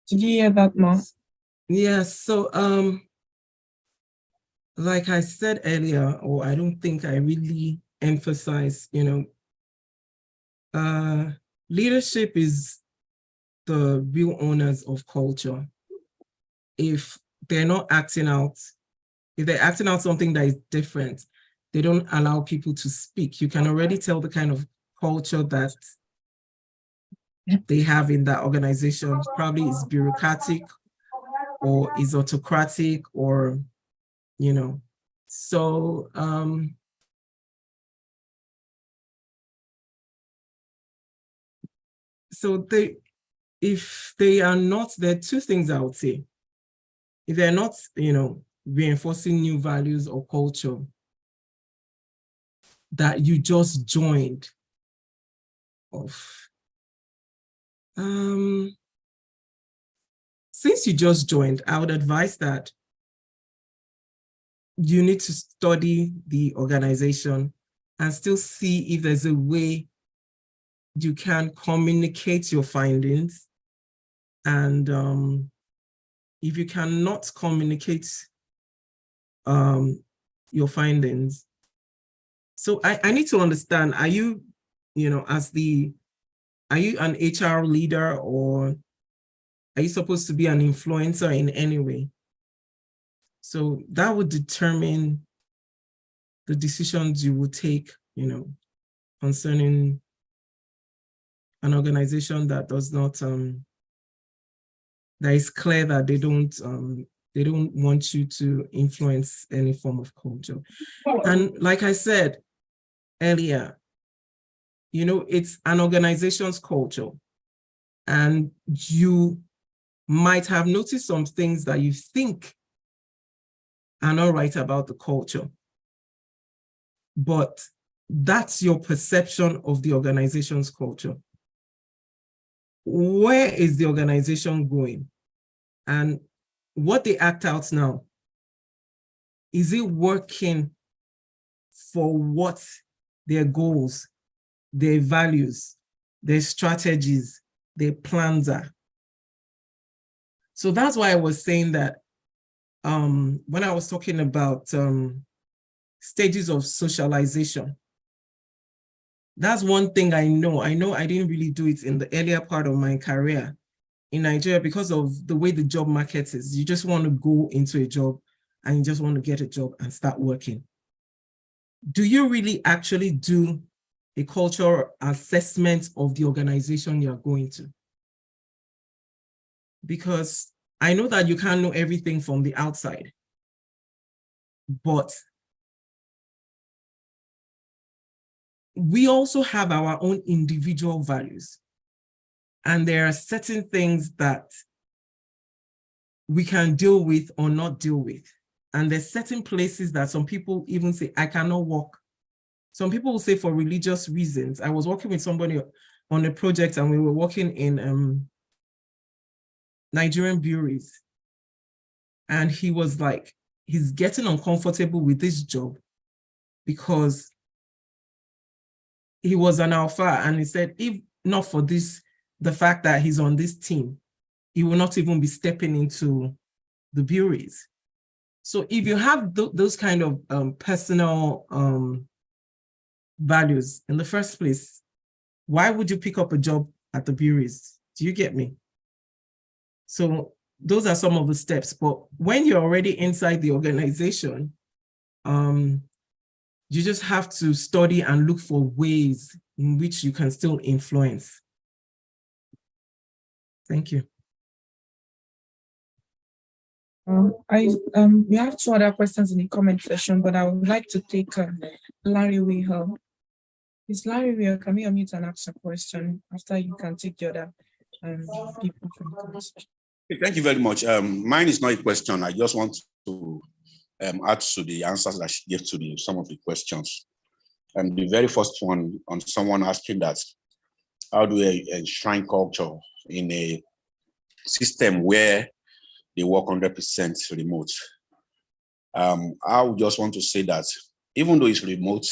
Did you hear that, Ma? Yes, so like I said earlier, or I don't think I really emphasized, leadership is the real owners of culture. If they're not acting out, if they're acting out something that is different, they don't allow people to speak. You can already tell the kind of culture that they have in that organization. Probably is bureaucratic or is autocratic, or, so if they are not, there are two things I would say. If they're not, reinforcing new values or culture that you just joined of, Since you just joined, I would advise that you need to study the organization and still see if there's a way you can communicate your findings. And if you cannot communicate your findings, so I need to understand, are you, are you an HR leader, or are you supposed to be an influencer in any way? So that would determine the decisions you will take, concerning an organization that does not, that is clear that they don't want you to influence any form of culture. And like I said earlier, it's an organization's culture, and you might have noticed some things that you think are not right about the culture, but that's your perception of the organization's culture. Where is the organization going? And what they act out now, is it working for what their goals, their values, their strategies, their plans are? So that's why I was saying that when I was talking about stages of socialization, that's one thing I know. I didn't really do it in the earlier part of my career in Nigeria because of the way the job market is. You just want to go into a job and you just want to get a job and start working. Do you really actually do a cultural assessment of the organization you're going to? Because I know that you can't know everything from the outside, but we also have our own individual values. And there are certain things that we can deal with or not deal with. And there's certain places that some people even say, I cannot work. Some people will say for religious reasons. I was working with somebody on a project and we were working in Nigerian breweries. And he was like, he's getting uncomfortable with this job because he was an alpha. And he said, if not for this, the fact that he's on this team, he will not even be stepping into the breweries. So if you have those kind of personal values in the first place, why would you pick up a job at the breweries? Do you get me? So those are some of the steps. But when you're already inside the organization, you just have to study and look for ways in which you can still influence. Thank you. We have 2 other questions in the comment section, but I would like to take Larry Wehel. Is Larry Wehel, can we unmute and ask a question? After you can take the other people from the comment section. Thank you very much. Mine is not a question. I just want to add to the answers that she gave to some of the questions. And the very first one on someone asking that, how do we enshrine culture in a system where they work 100% remote? I would just want to say that even though it's remote,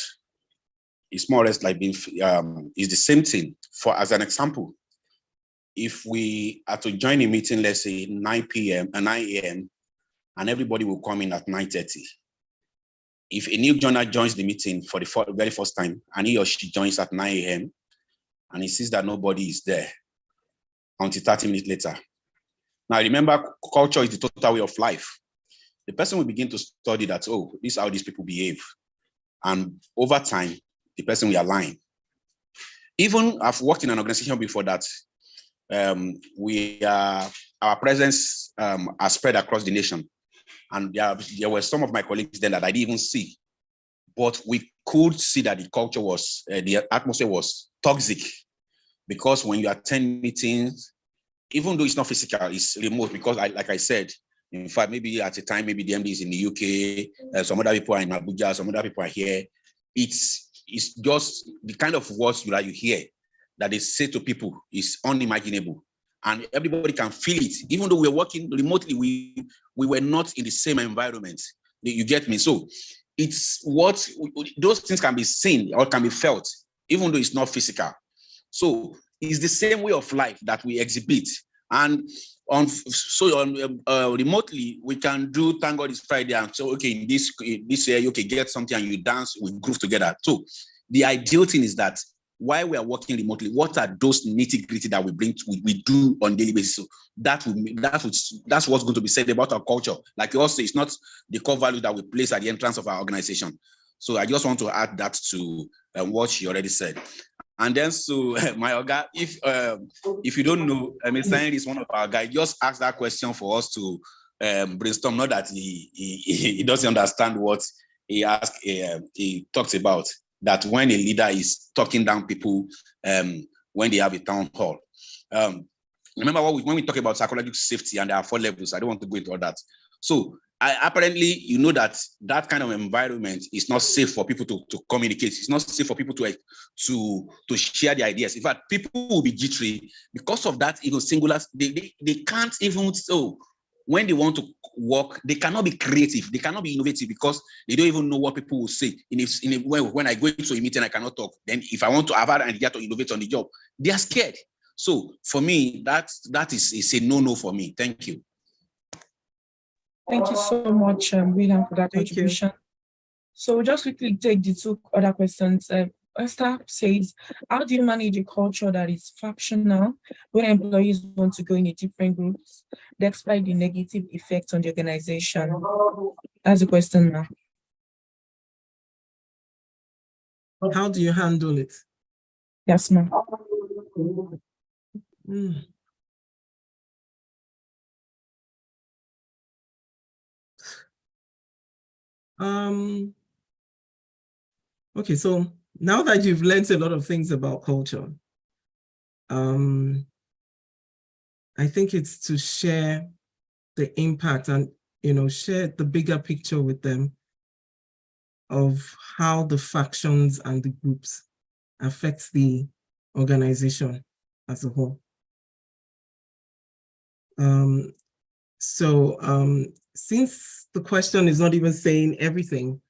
it's more or less like being, it's the same thing. For as an example, if we are to join a meeting, let's say 9 p.m. and 9 a.m., and everybody will come in at 9:30. If a new joiner joins the meeting for the very first time, and he or she joins at 9 a.m., and he sees that nobody is there until 30 minutes later. Now, remember, culture is the total way of life. The person will begin to study that, oh, this is how these people behave. And over time, the person will align. Even I've worked in an organization before that our presence has spread across the nation. And there were some of my colleagues then that I didn't even see. But we could see that the culture was, the atmosphere was toxic. Because when you attend meetings, even though it's not physical, it's remote, because like I said, in fact, maybe at a time, maybe the MD is in the UK, some other people are in Abuja, some other people are here. It's just the kind of words that you hear that they say to people is unimaginable. And everybody can feel it. Even though we're working remotely, we were not in the same environment. You get me? So it's what those things can be seen or can be felt, even though it's not physical. So it's the same way of life that we exhibit. And remotely, we can do Thank God It's Friday and so, okay, in this area, okay, get something and you dance, we groove together. So the ideal thing is that while we are working remotely, what are those nitty-gritty that we do on a daily basis? So that's what's going to be said about our culture. Like you all say, it's not the core value that we place at the entrance of our organization. So I just want to add that to what she already said. And then, so my Oga, if you don't know, Mr. Henry is one of our guys. Just ask that question for us to brainstorm. Not that he doesn't understand what he talks about. That when a leader is talking down people when they have a town hall. Remember when we talk about psychological safety and there are 4 levels. I don't want to go into all that. So apparently, you know that kind of environment is not safe for people to communicate. It's not safe for people to share their ideas. In fact, people will be jittery because of that. Even singular, they can't even. So when they want to work, they cannot be creative. They cannot be innovative because they don't even know what people will say. When I go into a meeting, I cannot talk. Then if I want to have an idea to innovate on the job, they are scared. So for me, that is a no-no for me. Thank you. Thank you so much, William, for that contribution. So we'll just quickly take the 2 other questions. Esther says, how do you manage a culture that is factional when employees want to go in a different groups, despite the negative effect on the organization? That's the question now. How do you handle it? Yes, ma'am. Okay, so now that you've learned a lot of things about culture, I think it's to share the impact and, share the bigger picture with them of how the factions and the groups affect the organization as a whole. Since the question is not even saying everything,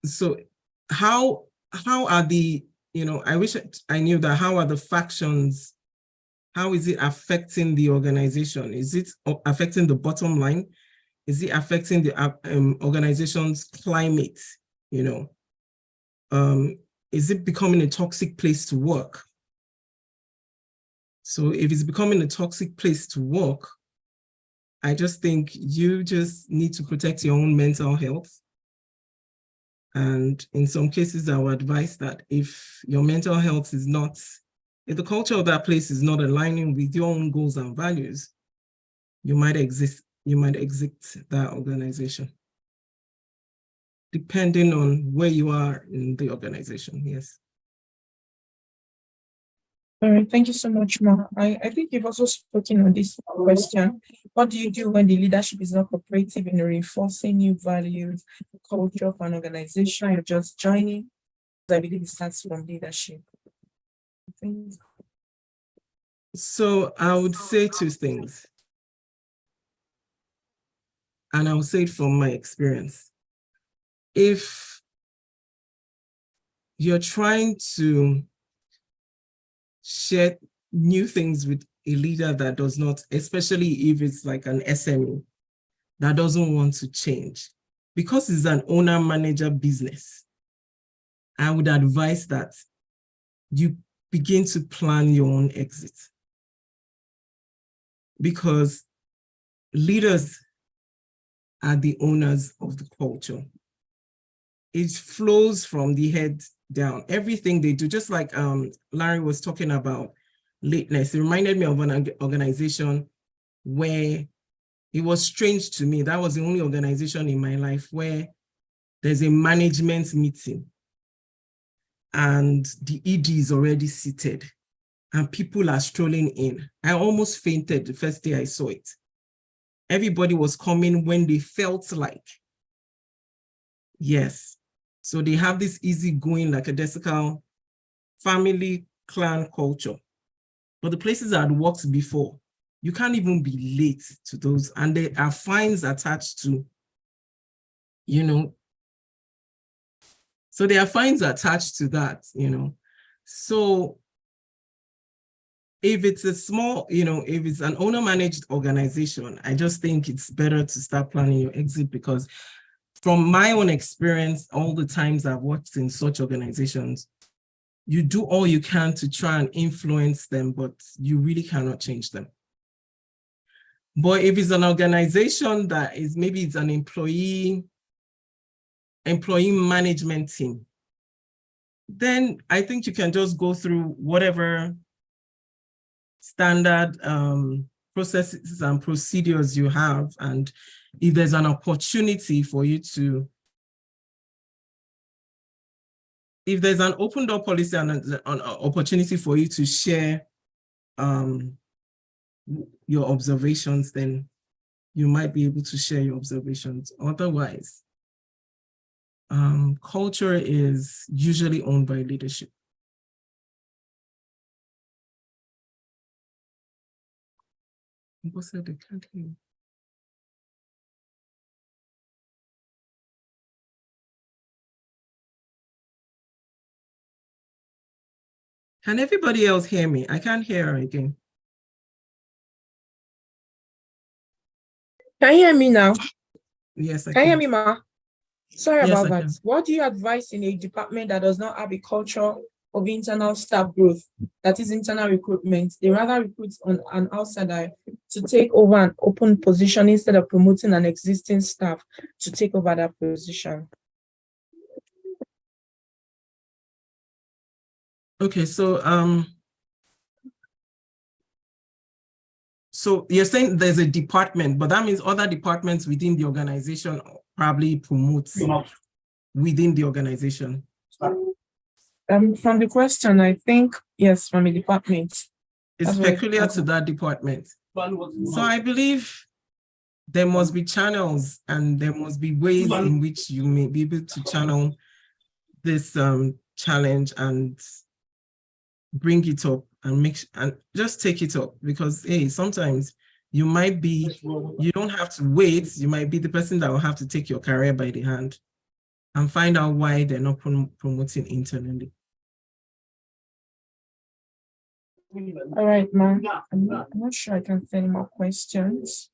so how are the, I wish I knew that, how are the factions, how is it affecting the organization? Is it affecting the bottom line? Is it affecting the organization's climate? Is it becoming a toxic place to work? So if it's becoming a toxic place to work, I just think you just need to protect your own mental health. And in some cases, I would advise that if your mental health is not, if the culture of that place is not aligning with your own goals and values, you might exit that organization, depending on where you are in the organization. Yes. All right, thank you so much, Ma. I think you've also spoken on this question. What do you do when the leadership is not cooperative in reinforcing new values, culture of an organization you're just joining? I believe it starts from leadership. So I would say 2 things. And I will say it from my experience. If you're trying to share new things with a leader that does not, especially if it's like an SME that doesn't want to change, because it's an owner-manager business, I would advise that you begin to plan your own exit. Because leaders are the owners of the culture. It flows from the head down. Everything they do, just like Larry was talking about lateness, it reminded me of an organization where it was strange to me. That was the only organization in my life where there's a management meeting and the ED is already seated and people are strolling in. I almost fainted the first day I saw it. Everybody was coming when they felt like. Yes. So they have this easygoing, lackadaisical family clan culture. But the places that I'd worked before, you can't even be late to those. And there are fines attached to, so there are fines attached to that, So if it's a small, if it's an owner-managed organization, I just think it's better to start planning your exit, because from my own experience, all the times I've worked in such organizations, you do all you can to try and influence them, but you really cannot change them. But if it's an organization that is, maybe it's an employee management team, then I think you can just go through whatever standard processes and procedures you have. And if there's an opportunity for you to, if there's an open door policy and an opportunity for you to share your observations, then you might be able to share your observations. Otherwise, culture is usually owned by leadership. People said they can't hear you. Can everybody else hear me? I can't hear her again. Can you hear me now? Yes, I Can you hear me, Ma? Sorry Yes, about I that. can. What do you advise in a department that does not have a culture of internal staff growth, that is internal recruitment? They rather recruit on an outsider to take over an open position instead of promoting an existing staff to take over that position. Okay, so you're saying there's a department, but that means other departments within the organization probably promote within the organization. From the question, I think, yes, from a department. It's peculiar to that department. So I believe there must be channels and there must be ways in which you may be able to channel this challenge and bring it up and just take it up, because hey, sometimes you might be, you don't have to wait, you might be the person that will have to take your career by the hand and find out why they're not promoting internally. All right, ma'am. I'm not sure I can see any more questions.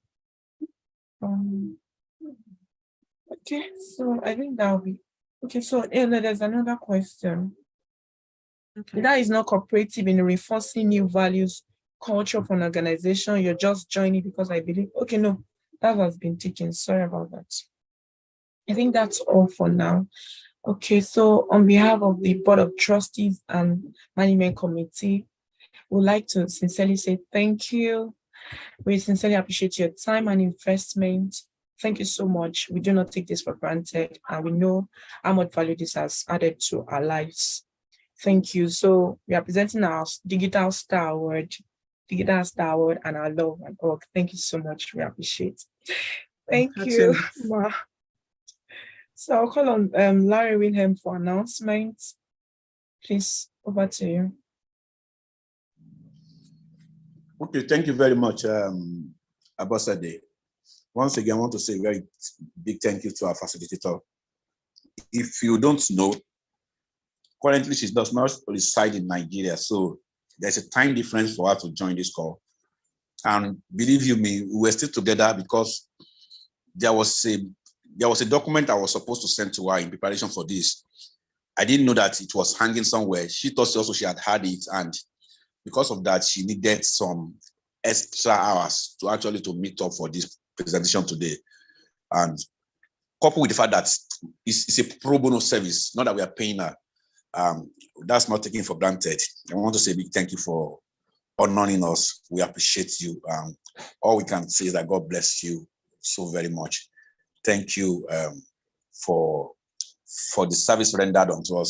Okay, so I think that'll be okay. So there's another question. Okay. That is not cooperative in reinforcing new values, culture of an organization. You're just joining because I believe. Okay, no, that has been taken. Sorry about that. I think that's all for now. Okay, so on behalf of the Board of Trustees and Management Committee, we'd like to sincerely say thank you. We sincerely appreciate your time and investment. Thank you so much. We do not take this for granted, and we know how much value this has added to our lives. Thank you. So we are presenting our Digital Star Award, and our love and work. Thank you so much. We appreciate. Thank you, Ma. So I'll call on Larry Wilhelm for announcements. Please, over to you. Okay, thank you very much, Abosade. Once again, I want to say a very big thank you to our facilitator. If you don't know, currently she does not reside in Nigeria, so there's a time difference for her to join this call. And believe you me, we were still together because there was a document I was supposed to send to her in preparation for this. I didn't know that it was hanging somewhere. She thought also she had it, and because of that, she needed some extra hours to meet up for this presentation today. And coupled with the fact that it's a pro bono service, not that we are paying her, that's not taken for granted. I want to say a big thank you for honoring us. We appreciate you. All we can say is that God bless you so very much. Thank you for the service rendered unto us.